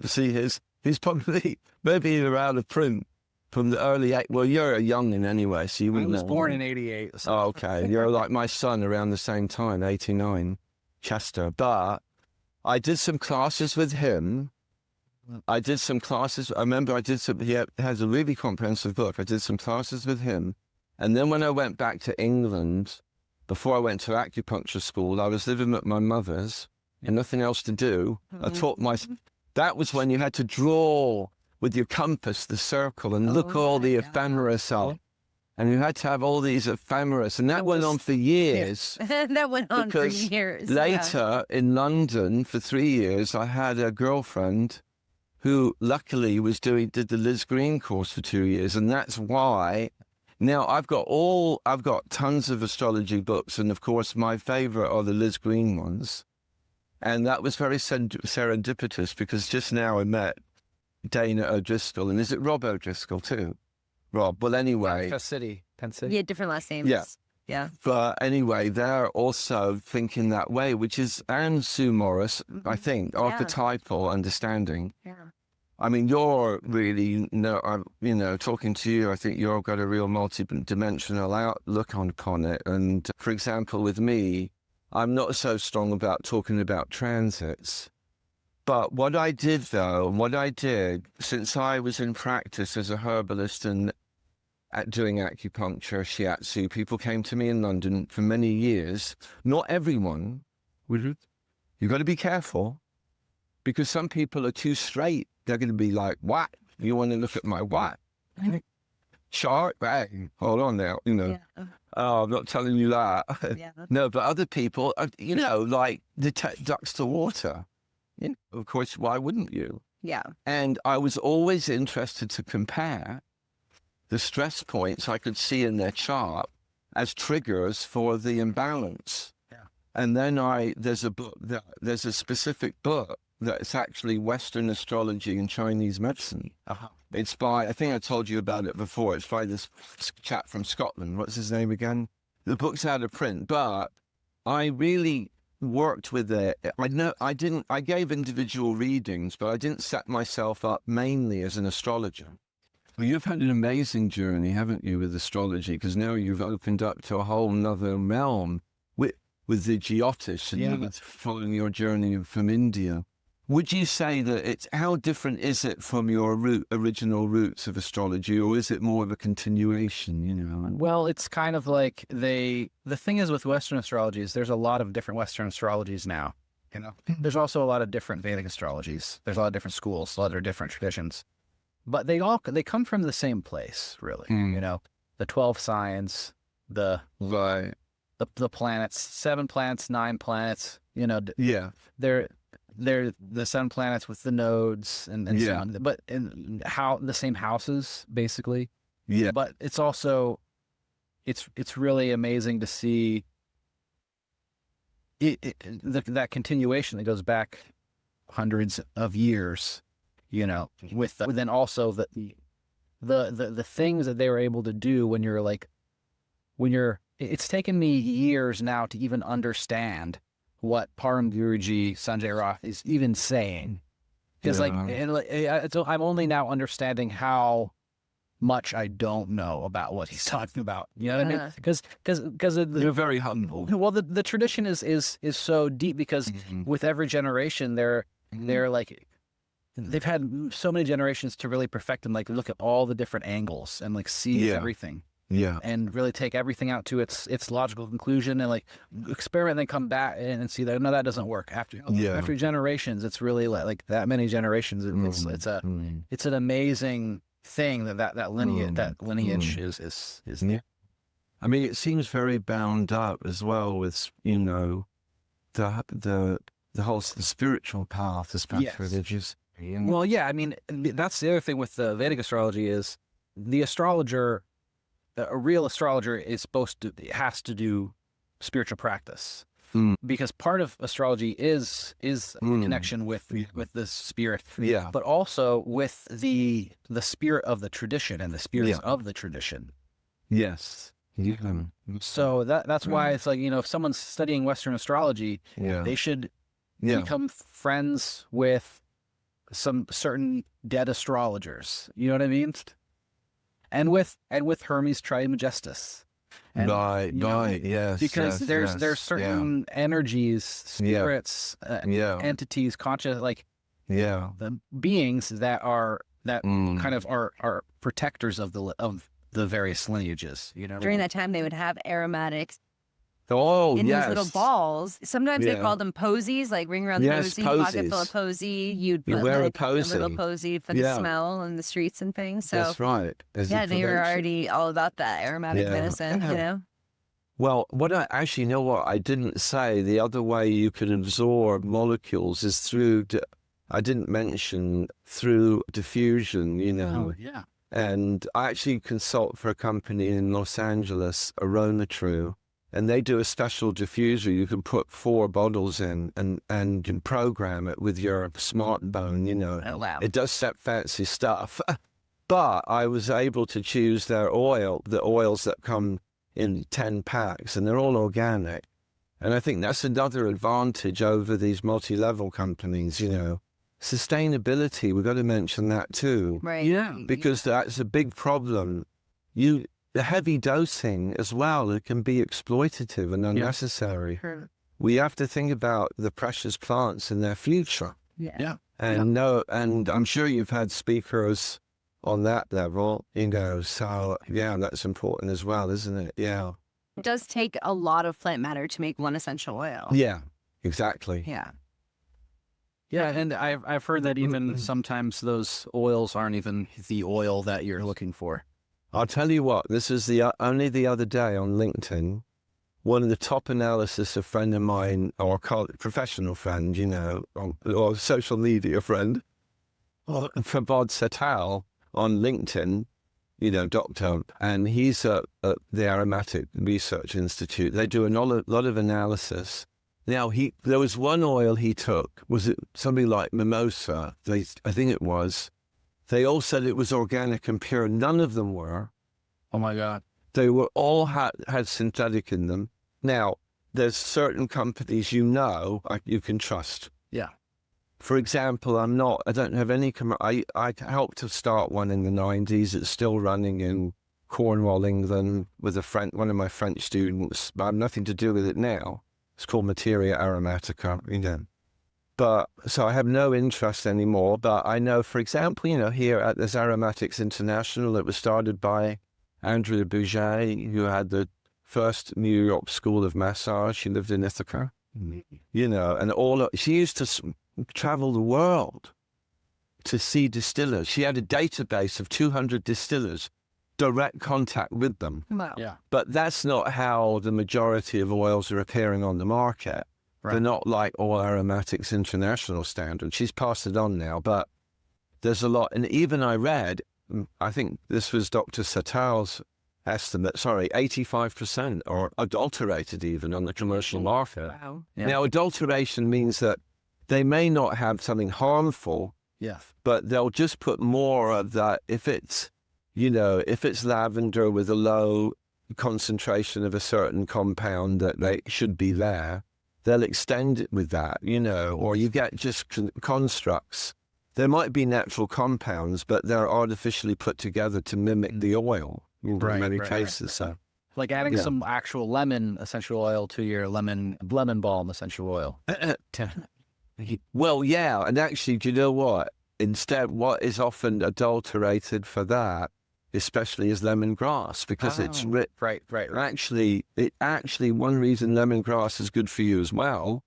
See he's probably, maybe either out of print from the early, well, you're a youngin' anyway, so you wouldn't know. I was born in 88. So. Oh, okay, you're like my son around the same time, 89, Chester, but I did some classes with him. I remember he has a really comprehensive book. I did some classes with him. And then when I went back to England, before I went to acupuncture school, I was living at my mother's and nothing else to do. I taught that was when you had to draw with your compass, the circle, and look all the ephemeris up. And you had to have all these ephemeris, and that went on for years. Yeah. That went on for years. Later, in London, for 3 years, I had a girlfriend who luckily did the Liz Green course for 2 years, and that's why now I've got tons of astrology books, and of course my favorite are the Liz Green ones, and that was very serendipitous, because just now I met Dana O'Driscoll, and is it Rob O'Driscoll too? Rob. Well, anyway. Penn City. Yeah, different last names. Yeah. Yeah. But anyway, they're also thinking that way, which is, and Sue Morris, I think, archetypal understanding. Yeah. I mean, you're really, talking to you, I think you've got a real multi-dimensional outlook upon it. And for example, with me, I'm not so strong about talking about transits. But what I did, since I was in practice as a herbalist and doing acupuncture, Shiatsu, people came to me in London for many years. Not everyone. You've got to be careful, because some people are too straight. They're going to be like, what? You want to look at my what? Chart? Hey, hold on now, Oh, I'm not telling you that. Yeah. No, but other people, like detect ducks to water. Of course, why wouldn't you? Yeah. And I was always interested to compare the stress points I could see in their chart as triggers for the imbalance. Yeah. And then there's a specific book that's actually Western astrology and Chinese medicine. It's by, I think I told you about it before, it's by this chap from Scotland. What's his name again? The book's out of print, but I really worked with it. I gave individual readings, but I didn't set myself up mainly as an astrologer. Well, you've had an amazing journey, haven't you, with astrology? Because now you've opened up to a whole nother realm with the Jyotish and following your journey from India. Would you say that how different is it from your original roots of astrology, or is it more of a continuation, Well, it's kind of like the thing is with Western astrology is there's a lot of different Western astrologies now, There's also a lot of different Vedic astrologies. There's a lot of different schools, a lot of different traditions. But they come from the same place, really, the 12 signs, the planets, 7 planets, 9 planets, they're the 7 planets with the nodes and so on, but in how the same houses basically. Yeah. But it's also, it's really amazing to see that continuation that goes back hundreds of years, with then also the things that they were able to do it's taken me years now to even understand what Param Guruji Sanjay Roth is even saying. Because I'm only now understanding how much I don't know about what he's talking about. You know what I mean? Because you're very humble. Well, the tradition is so deep because with every generation they're like, they've had so many generations to really perfect them. Like look at all the different angles and like see everything. Yeah. And really take everything out to its logical conclusion and like experiment and then come back and see that, no, that doesn't work. After generations, it's really like that many generations. It's an amazing thing that lineage is. Yeah. I mean, it seems very bound up as well with, the whole spiritual path, especially religious. Well, yeah, I mean, that's the other thing with the Vedic astrology is the astrologer, a real astrologer has to do spiritual practice, because part of astrology is connection with the spirit, but also with the spirit of the tradition and the spirits of the tradition. Yes. So that's why it's like, if someone's studying Western astrology, they should become friends with some certain dead astrologers. You know what I mean? And with Hermes Trismegistus. Yes. Because there's certain energies, spirits, entities, conscious, the beings that kind of are protectors of the various lineages. During that time, they would have aromatics in these little balls. Sometimes they called them posies, like ring around the posy, pocket full of posy. You'd wear like, a little posy for the smell in the streets and things. So that's right. they were already all about that aromatic medicine, Well, I didn't say the other way you can absorb molecules is through, I didn't mention through diffusion, Oh, yeah. And I actually consult for a company in Los Angeles, Aromatic, and they do a special diffuser. You can put 4 bottles in and you program it with your smartphone, Oh, wow. It does that fancy stuff. But I was able to choose their oil, the oils that come in 10 packs, and they're all organic. And I think that's another advantage over these multi-level companies, Sustainability, we've got to mention that too. Right. Yeah. Because that's a big problem. The heavy dosing as well, it can be exploitative and unnecessary. We have to think about the precious plants and their future. Yeah. And and I'm sure you've had speakers on that level, so yeah, that's important as well, isn't it? Yeah. It does take a lot of plant matter to make one essential oil. Yeah, exactly. Yeah. Yeah, and I've heard that even sometimes those oils aren't even the oil that you're looking for. I'll tell you what, this is only the other day on LinkedIn, one of the top analysis a friend of mine, or professional friend, or social media friend, Fabod Setal on LinkedIn, doctor, and he's at the Aromatic Research Institute. They do a lot of analysis. Now, there was one oil he took, was it something like mimosa? I think it was. They all said it was organic and pure. None of them were. Oh my God. They were all had synthetic in them. Now, there's certain companies you can trust. Yeah. For example, I don't have any, I helped to start one in the 90s. It's still running in Cornwall, England, with one of my French students, but I have nothing to do with it now. It's called Materia Aromatica, But, so I have no interest anymore, but I know, for example, here at this Aromatics International, it was started by Gabriel Mojay, who had the first New York School of Massage. She lived in Ithaca, and she used to travel the world to see distillers. She had a database of 200 distillers, direct contact with them. Wow. Yeah. But that's not how the majority of oils are appearing on the market. Right. They're not like all Aromatics International standard. She's passed it on now, but there's a lot. And even I read, I think this was Dr. Satal's estimate, 85% are adulterated even on the commercial market. Wow. Yeah. Now, adulteration means that they may not have something harmful, but they'll just put more of that. If it's lavender with a low concentration of a certain compound that they should be there, they'll extend it with that, or you get just constructs. There might be natural compounds, but they're artificially put together to mimic the oil in many cases. So, like adding some actual lemon essential oil to your lemon balm essential oil. Well, yeah, and actually, do you know what? Instead, what is often adulterated for that, especially, is lemongrass, because it's rich. Right. Actually, one reason lemongrass is good for you as well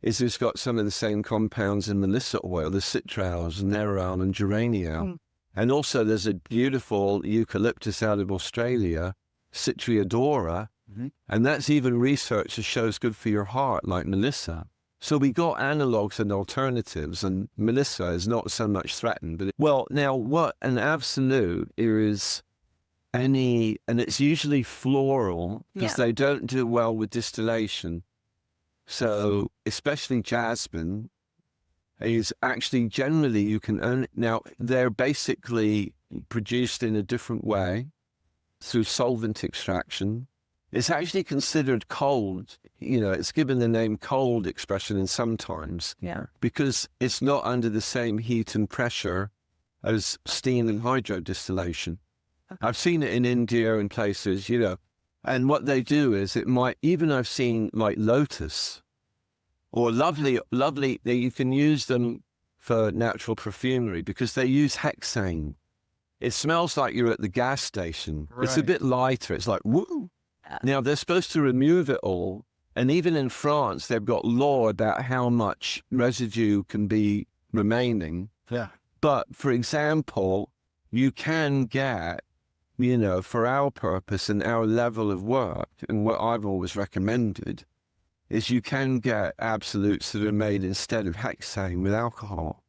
is it's got some of the same compounds in Melissa oil, the citrals, nerol, and geraniol. And also there's a beautiful eucalyptus out of Australia, Citriodora, and that's even research that shows good for your heart, like Melissa. So we got analogues and alternatives, and Melissa is not so much threatened. But now what an absolute is and it's usually floral, because they don't do well with distillation. So especially jasmine is actually generally you can own. Now they're basically produced in a different way through solvent extraction. It's actually considered cold. It's given the name cold expression in sometimes because it's not under the same heat and pressure as steam and hydro distillation. I've seen it in India and places, and what they do is I've seen like lotus or lovely, you can use them for natural perfumery because they use hexane. It smells like you're at the gas station. Right. It's a bit lighter. It's like, woo. Now they're supposed to remove it all. And even in France, they've got law about how much residue can be remaining. Yeah. But for example, you can get, for our purpose and our level of work, and what I've always recommended, is you can get absolutes that are made instead of hexane with alcohol.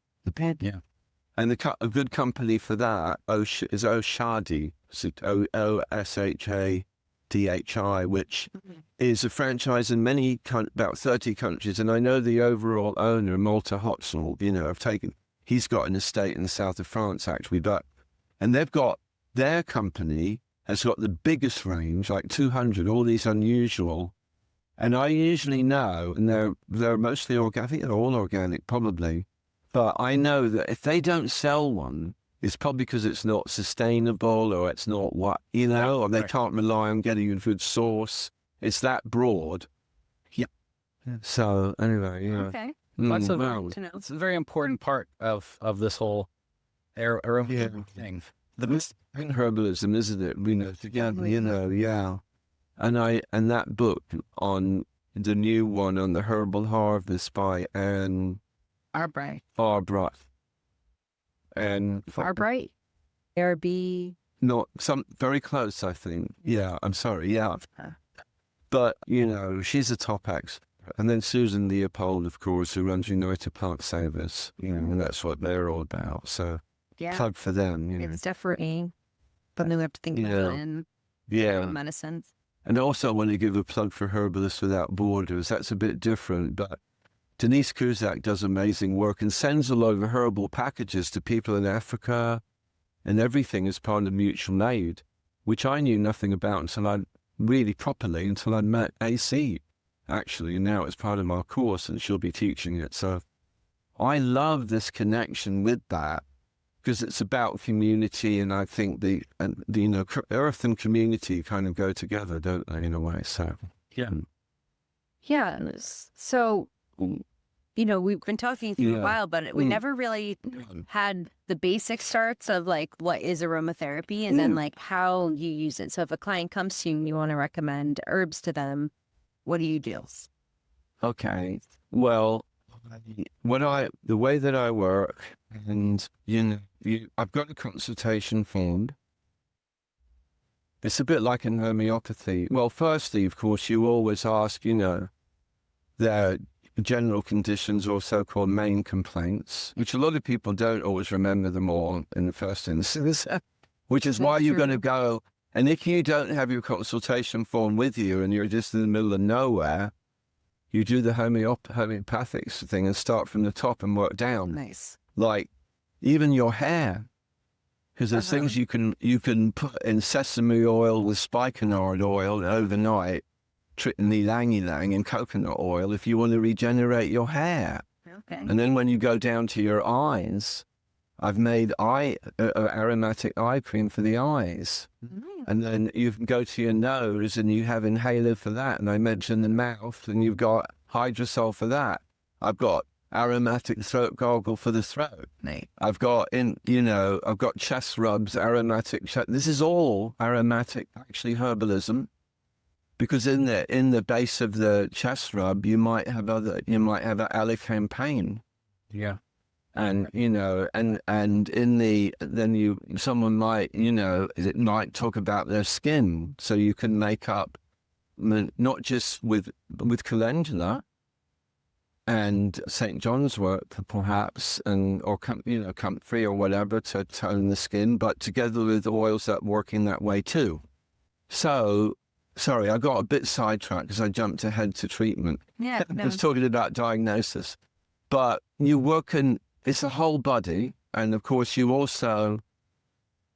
Yeah. And a good company for that is Oshadi, OSHADHI, which is a franchise in about 30 countries. And I know the overall owner, Malta Hotzl, he's got an estate in the south of France, actually. And they've got, their company has got the biggest range, like 200, all these unusual. And I usually know, and they're mostly organic, I think they're all organic probably, but I know that if they don't sell one, it's probably because it's not sustainable or it's not or they can't rely on getting a good source. It's that broad. Yeah. So anyway, yeah. Okay. That's a, Good to know. it's a very important part of this whole aroma thing. The mystery in herbalism, isn't it? Yeah. And that book on the new one on the herbal harvest by Anne Arbright. And Arbright. ARB. not some very close, I think. Yeah, I'm sorry. Yeah. But, she's a top expert. And then Susan Leopold, of course, who runs United Plant Savers, and that's what they're all about. So plug for them, It's definitely something we have to think about in medicines. And also I want to give a plug for Herbalists Without Borders. That's a bit different, but Denise Cusack does amazing work and sends a lot of herbal packages to people in Africa and everything as part of mutual aid, which I knew nothing about until I met AC, actually. And now it's part of my course and she'll be teaching it. So I love this connection with that because it's about community. And I think the earth and community kind of go together, don't they, in a way? So, yeah. Yeah. So, we've been talking for a while, but we never really had the basic starts of like what is aromatherapy and then like how you use it. So if a client comes to you and you want to recommend herbs to them, what do you do? Okay. Well, the way that I work, and I've got a consultation form. It's a bit like in homeopathy. Well, firstly, of course, you always ask, their general conditions or so-called main complaints, which a lot of people don't always remember them all in the first instance, which is why you're going to go. And if you don't have your consultation form with you and you're just in the middle of nowhere, you do the homeopathic thing and start from the top and work down. Nice. Like even your hair, because there's things you can put in sesame oil with spikenard oil overnight, ylang-ylang and coconut oil if you want to regenerate your hair. Okay. And then when you go down to your eyes, I've made aromatic eye cream for the eyes. And then you can go to your nose and you have inhaler for that. And I mentioned the mouth and you've got hydrosol for that. I've got aromatic throat gargle for the throat. I've got I've got chest rubs, aromatic. This is all aromatic, actually herbalism. Because in the base of the chest rub, you might have alicane pain. Yeah. And, someone might, it might talk about their skin. So you can make up, not just with calendula and St. John's work, perhaps, or comfrey or whatever to tone the skin, but together with oils that work in that way too. So, sorry, I got a bit sidetracked because I jumped ahead to treatment. Yeah. I was talking about diagnosis. But you work it's a whole body. And of course, you also,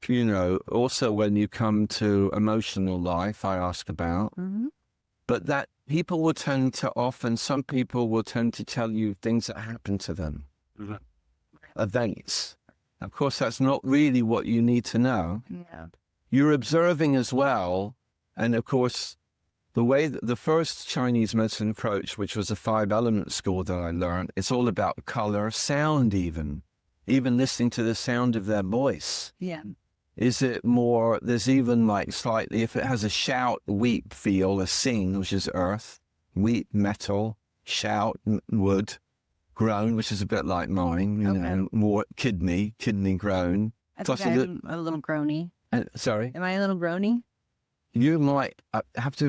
when you come to emotional life, I ask about. But that some people will tend to tell you things that happen to them. Events. Of course, that's not really what you need to know. Yeah. You're observing as well. And of course, the way that the first Chinese medicine approach, which was a 5-element school that I learned, it's all about color, sound even listening to the sound of their voice. Yeah. Is it more, there's even like slightly, if it has a shout, wheat feel, a sing, which is earth, wheat, metal, shout, wood, groan, which is a bit like mine, more kidney groan. I think I'm a little groany. Sorry? Am I a little groany? You might have to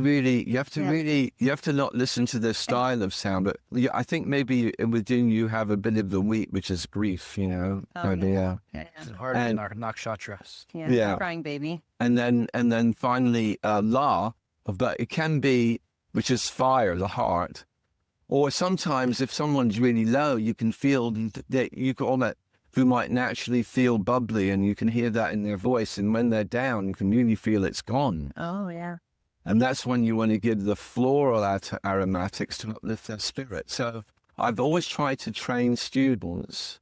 not listen to the style of sound, but I think maybe within you have a bit of the wheat, which is grief, Yeah. It's hard to knock shots. Yeah. Crying baby. And then finally, la, but it can be, which is fire, the heart. Or sometimes if someone's really low, you can feel that you call that who might naturally feel bubbly, and you can hear that in their voice. And when they're down, you can really feel it's gone. Oh, yeah. And that's when you want to give the floral aromatics to uplift their spirit. So I've always tried to train students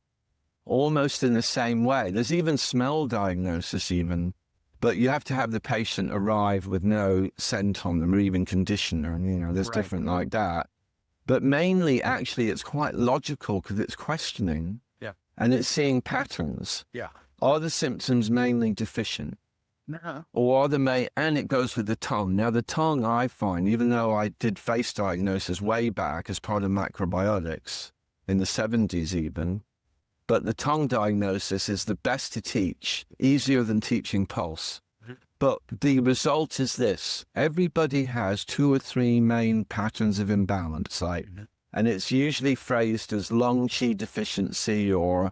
almost in the same way. There's even smell diagnosis even, but you have to have the patient arrive with no scent on them or even conditioner. And, you know, there's different like that. But mainly, actually, it's quite logical because it's questioning. Yeah. And it's seeing patterns. Yeah. Are the symptoms mainly deficient? No. Or are the and it goes with the tongue. Now, the tongue, I find, even though I did face diagnosis way back as part of macrobiotics in the 70s even, but the tongue diagnosis is the best to teach, easier than teaching pulse. But the result is this. Everybody has 2 or 3 main patterns of imbalance, and it's usually phrased as lung qi deficiency or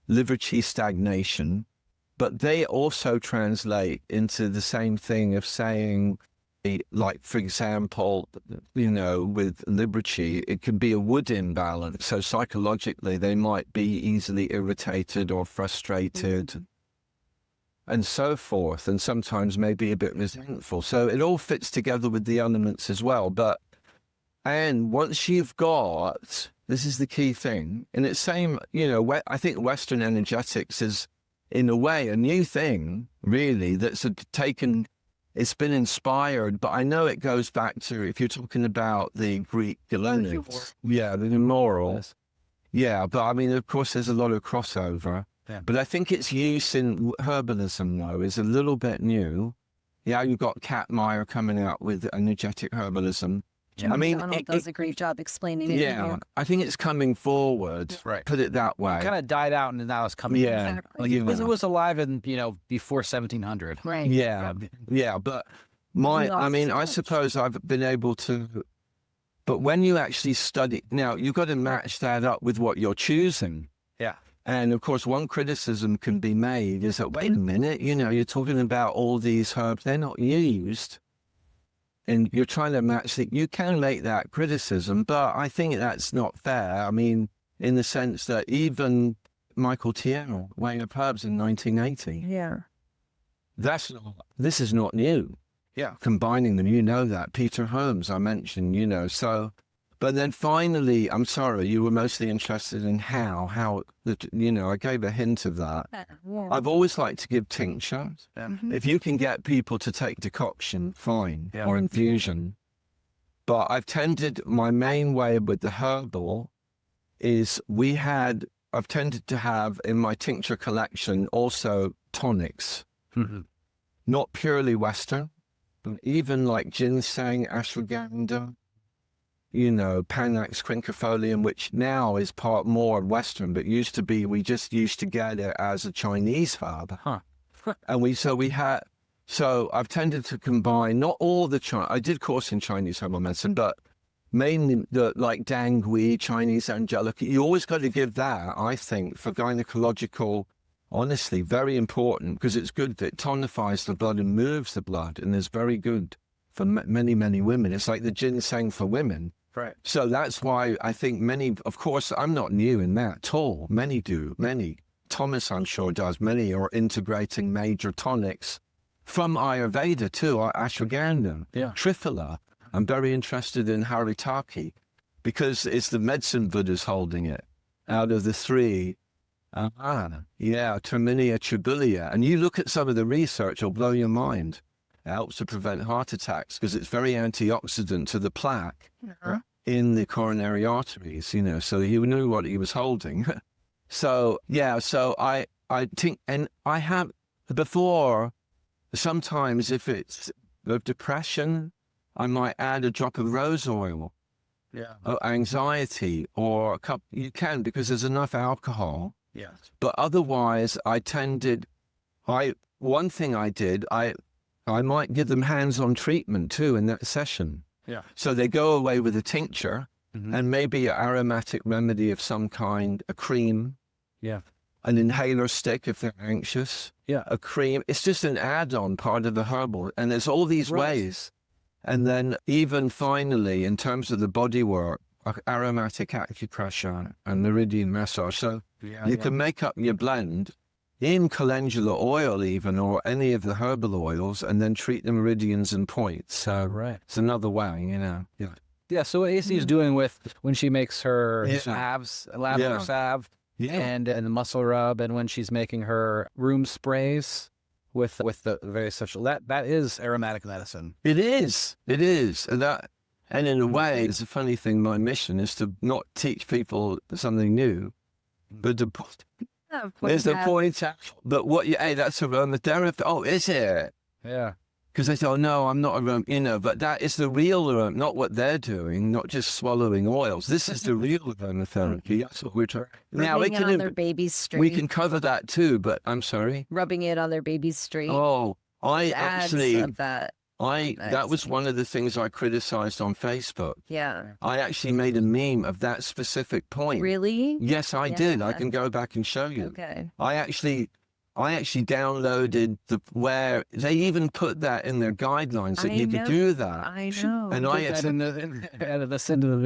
liver qi stagnation. But they also translate into the same thing of saying, like, for example, you know, with liver qi, it can be a wood imbalance. So psychologically, they might be easily irritated or frustrated. And so forth, and sometimes maybe a bit resentful. So it all fits together with the elements as well. And once you've got, this is the key thing, and it's same, you know, I think Western energetics is, in a way, a new thing, really, that's it's been inspired, but I know it goes back to, if you're talking about the Greek Hellenics, the immoral. Yeah, but I mean, of course, there's a lot of crossover. Yeah. But I think its use in herbalism, though, is a little bit new. Yeah, you've got Kat Meyer coming out with energetic herbalism. I mean, Donald does a great job explaining it. Yeah, I think it's coming forward. Right. Put it that way. It kind of died out and now it's coming. Yeah. Because it was alive in, you know, before 1700. Right. Yeah. Yeah. But I suppose I've been able to, but when you actually study, now you've got to match that up with what you're choosing. Yeah. And of course, one criticism can be made is that, wait a minute, you know, you're talking about all these herbs, they're not used. And you're trying to match it. You can make that criticism, but I think that's not fair. I mean, in the sense that even Michael Tierno, Way of Herbs in 1980. Yeah. This is not new. Yeah. Combining them, you know that. Peter Holmes, I mentioned, you know, so. But then finally, I'm sorry, you were mostly interested in how, you know, I gave a hint of that. Yeah. I've always liked to give tinctures. Yeah. If you can get people to take decoction, fine, or infusion. But my main way with the herbal is I've tended to have in my tincture collection also tonics. Not purely Western, but even like ginseng, ashwagandha, you know, Panax quinquefolium, which now is part more Western, but used to be, we just used to get it as a Chinese herb. And so I've tended to combine, not all I did course in Chinese herbal medicine, but mainly like Dangui, Chinese Angelica. You always got to give that, I think, for gynecological, honestly, very important, because it's good that it tonifies the blood and moves the blood, and is very good for many, many women. It's like the ginseng for women. Right. So that's why I think many, of course, I'm not new in that at all. Many do. Thomas, I'm sure, does. Many are integrating major tonics from Ayurveda too, ashwagandha, Triphala. I'm very interested in Haritaki because it's the medicine Buddha's holding it out of the 3. Terminia, Tribulia. And you look at some of the research, it'll blow your mind. It helps to prevent heart attacks because it's very antioxidant to the plaque in the coronary arteries, you know, so he knew what he was holding. So I think, and I have before, sometimes if it's of depression, I might add a drop of rose oil. Yeah. Or anxiety, or a cup, you can, because there's enough alcohol. Yes. But otherwise, one thing I did, I might give them hands-on treatment too in that session. Yeah. So they go away with a tincture and maybe an aromatic remedy of some kind, a cream. Yeah. An inhaler stick if they're anxious. Yeah. A cream. It's just an add-on part of the herbal. And there's all these ways. And then even finally, in terms of the body work, aromatic acupressure and meridian massage. So you can make up your blend in calendula oil even, or any of the herbal oils, and then treat the meridians and points. So it's another way, Yeah, so what AC is doing when she makes her Yeah. salves, lavender salve, Yeah. and the muscle rub, and when she's making her room sprays with the various such, that is aromatic medicine. It is. And in a way, it's a funny thing. My mission is to not teach people something new, but to there's the point out. But hey, that's aromatherapy. Oh, is it? Yeah. Because they say, oh, no, I'm not but that is the real not what they're doing, not just swallowing oils. This is the real aromatherapy. That's what we're talking. Now, Rubbing it on their baby's street. we can cover that too, but I'm sorry. Rubbing it on their baby's street. Oh, I actually, of that. that was one of the things I criticized on Facebook. Yeah. I actually made a meme of that specific point. Really? Yes, I did. I can go back and show you. Okay. I actually downloaded where they even put that in their guidelines that you could do that. I know. And Added this into the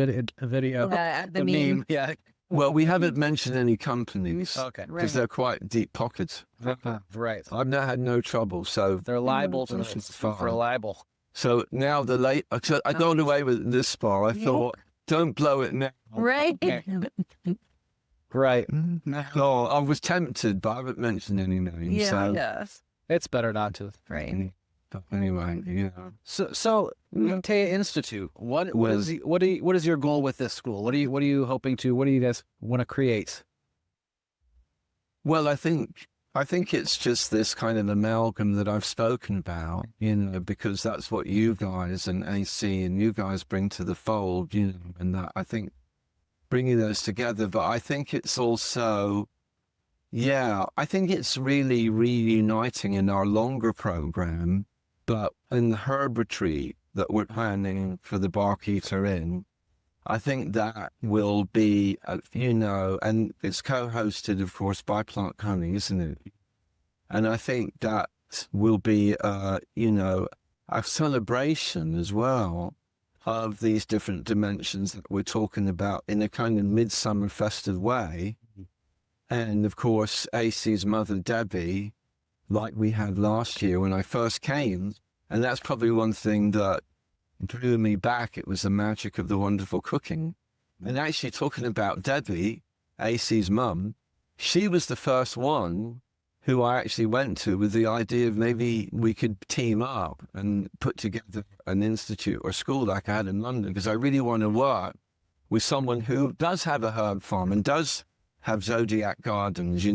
video. The meme. Yeah. Well, we haven't mentioned any companies. Okay. Because they're quite deep pockets. Right. I've not had no trouble. So They're liable for libel. So now I got away with this spa. I thought, don't blow it now. Right. Right. No, I was tempted, but I haven't mentioned any names. Yes. It's better not to. Right. But anyway, So Actaea Institute. What is your goal with this school? What are you hoping to? What do you guys want to create? Well, I think it's just this kind of amalgam that I've spoken about, because that's what you guys and AC and you guys bring to the fold, and that I think bringing those together. But I think it's also, I think it's really reuniting in our longer program, but in the herb retreat that we're planning for the Barkeeper Inn, I think that will be, and it's co-hosted, of course, by Cunning, isn't it? And I think that will be, a celebration as well of these different dimensions that we're talking about in a kind of midsummer festive way. And of course, AC's mother, Debbie, like we had last year when I first came. And that's probably one thing that drew me back. It was the magic of the wonderful cooking. And actually talking about Debbie, AC's mum, she was the first one who I actually went to with the idea of maybe we could team up and put together an institute or school like I had in London, because I really want to work with someone who does have a herb farm and does have zodiac gardens,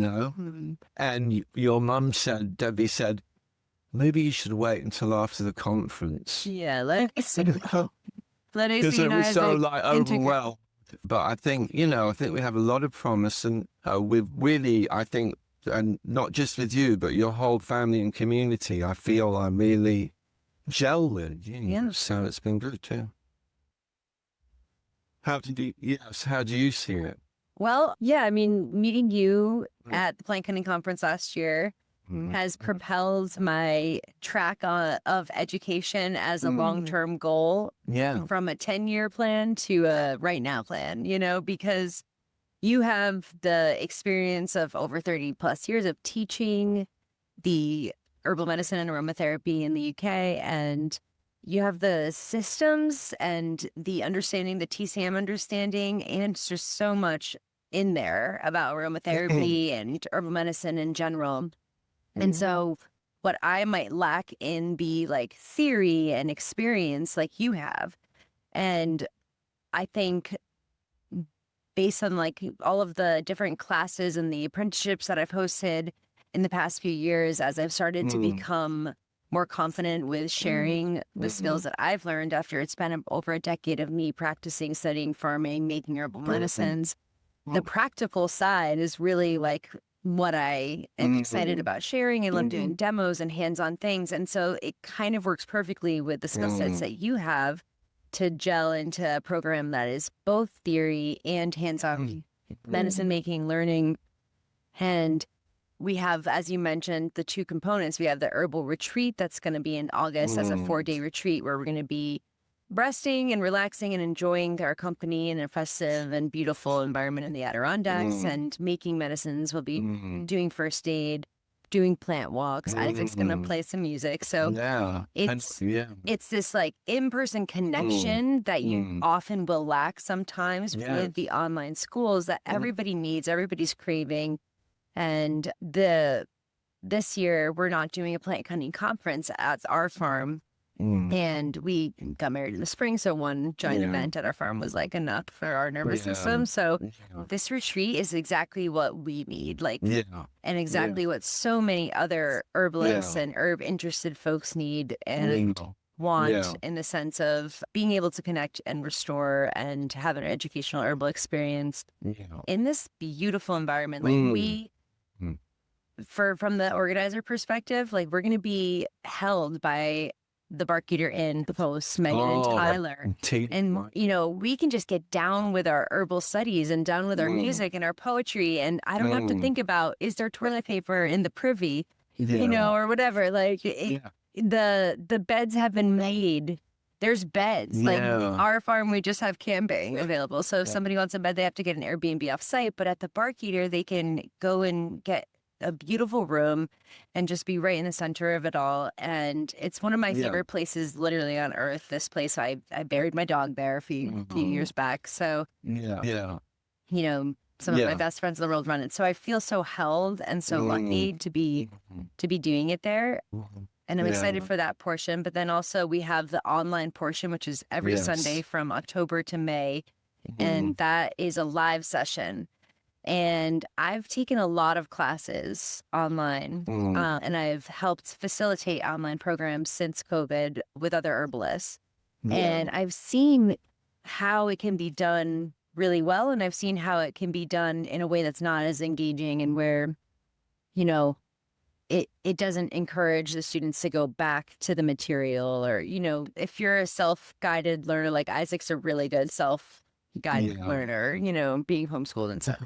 And your mum said, Debbie said, maybe you should wait until after the conference. Yeah, because it was so overwhelmed. But I think, I think we have a lot of promise, and we've really, I think, and not just with you, but your whole family and community, I feel I really gel with. So it's been good too. How do you see it? Well, yeah, I mean, meeting you at the Plant Cunning Conference last year has propelled my track of education as a long-term goal from a 10-year plan to a right now plan, because you have the experience of over 30 plus years of teaching the herbal medicine and aromatherapy in the UK, and you have the systems and the understanding, the TCM understanding, and it's just so much in there about aromatherapy and herbal medicine in general. And so what I might lack in the theory and experience like you have. And I think based on all of the different classes and the apprenticeships that I've hosted in the past few years, as I've started to become more confident with sharing the skills that I've learned after it's been over a decade of me practicing, studying, farming, making herbal medicines, the practical side is really what I am excited about sharing. I love doing demos and hands-on things. And so it kind of works perfectly with the skill sets that you have to gel into a program that is both theory and hands-on medicine making, learning. And we have, as you mentioned, the two components. We have the herbal retreat that's going to be in August as a 4-day retreat where we're going to be resting and relaxing and enjoying our company in a festive and beautiful environment in the Adirondacks and making medicines. We'll be doing first aid, doing plant walks. Isaac's going to play some music. So it's this like in-person connection that you often will lack sometimes with the online schools that everybody needs, everybody's craving. And this year we're not doing a plant cunning conference at our farm. And we got married in the spring, so one giant event at our farm was like enough for our nervous system. So this retreat is exactly what we need, and exactly what so many other herbalists and herb interested folks need and want, in the sense of being able to connect and restore and to have an educational herbal experience in this beautiful environment. From the organizer perspective, like we're going to be held by the Bark Eater Inn, the hosts, Megan and Tyler. And, we can just get down with our herbal studies and down with our music and our poetry. And I don't have to think about, is there toilet paper in the privy, or whatever. Like the beds have been made. There's beds. Like our farm, we just have camping available. So if somebody wants a bed, they have to get an Airbnb off site. But at the Bark Eater, they can go and get a beautiful room and just be right in the center of it all. And it's one of my favorite places literally on earth. This place, I buried my dog there a few years back. So, some of my best friends in the world run it. So I feel so held and so lucky to be doing it there. And I'm excited for that portion. But then also we have the online portion, which is every Sunday from October to May. And that is a live session. And I've taken a lot of classes online, and I've helped facilitate online programs since COVID with other herbalists. And I've seen how it can be done really well, and I've seen how it can be done in a way that's not as engaging and where, it doesn't encourage the students to go back to the material. Or, if you're a self-guided learner, like Isaac's a really good self-guided learner, being homeschooled and stuff.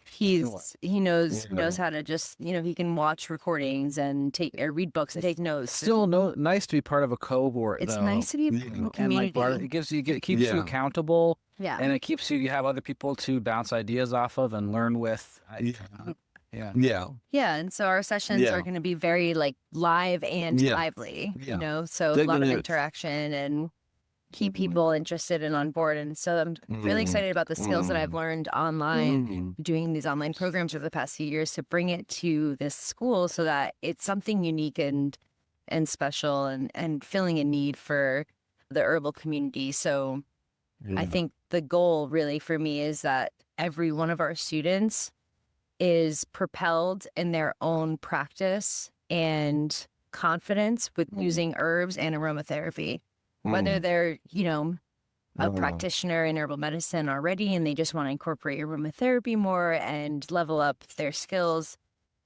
He knows how to just, he can watch recordings and read books and take notes. Still nice to be part of a cohort. It's nice to be part of a community. It keeps you accountable. Yeah. And it keeps you have other people to bounce ideas off of and learn with. And so our sessions are going to be very live and lively, so a lot of interaction and keep people interested and on board. And so I'm really excited about the skills that I've learned online, doing these online programs over the past few years, to bring it to this school so that it's something unique and special and filling a need for the herbal community. So I think the goal really for me is that every one of our students is propelled in their own practice and confidence with using herbs and aromatherapy. Whether they're, a practitioner in herbal medicine already and they just want to incorporate aromatherapy more and level up their skills,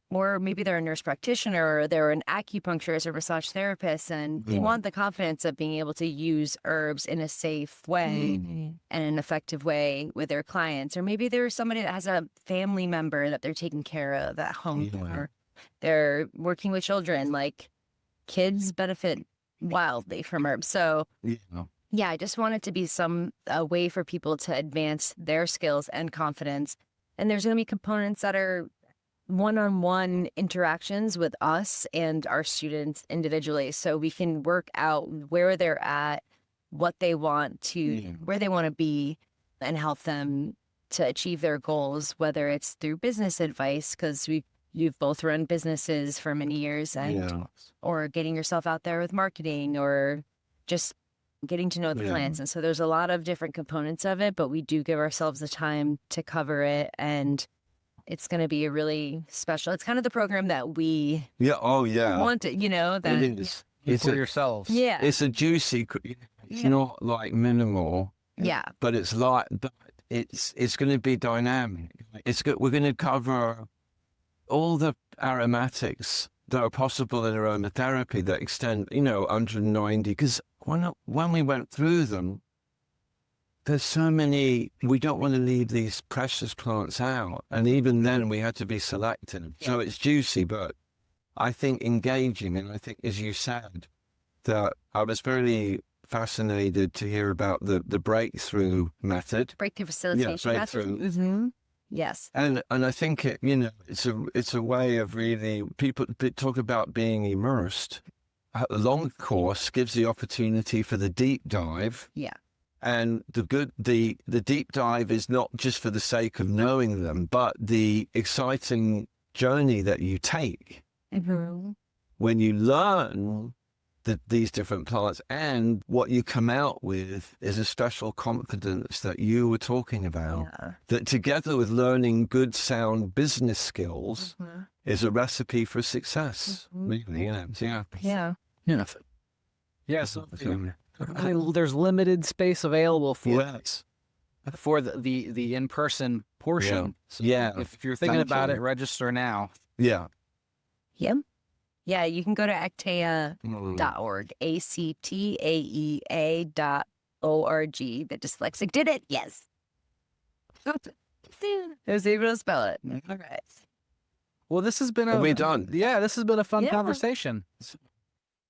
or maybe they're a nurse practitioner or they're an acupuncturist or massage therapist and they want the confidence of being able to use herbs in a safe way and an effective way with their clients. Or maybe there's somebody that has a family member that they're taking care of at home, or they're working with children. Like, kids benefit wildly from herbs. So I just want it to be a way for people to advance their skills and confidence. And there's going to be components that are one-on-one interactions with us and our students individually, so we can work out where they're at, what they want to, where they want to be, and help them to achieve their goals, whether it's through business advice, because you've both run businesses for many years, and or getting yourself out there with marketing, or just getting to know the plants. And so there's a lot of different components of it, but we do give ourselves the time to cover it. And it's going to be a really special, it's kind of the program that we want to, that it is. It's for yourselves. Yeah. It's a juicy, it's not like minimal. Yeah. But it's like, it's going to be dynamic. We're going to cover all the aromatics that are possible in aromatherapy that extend, 190, because when we went through them, there's so many, we don't want to leave these precious plants out. And even then we had to be selective. So it's juicy, but I think engaging. And I think, as you said, that I was very fascinated to hear about the breakthrough method. Breakthrough facilitation breakthrough. method. Mm-hmm. Yes. And I think it's a way of really people talk about being immersed. A long course gives the opportunity for the deep dive. Yeah. And the deep dive is not just for the sake of knowing them, but the exciting journey that you take when you learn these different plants, and what you come out with is a special confidence that you were talking about, that together with learning good sound business skills is a recipe for success. Really, So there's limited space available for the in-person portion. So if you're thinking about it, register now. Yeah. Yep. Yeah, you can go to actaea.org, actaea.org. The dyslexic did it. Yes. I was able to spell it. All right. Well, this has been Are we done? Yeah, this has been a fun conversation.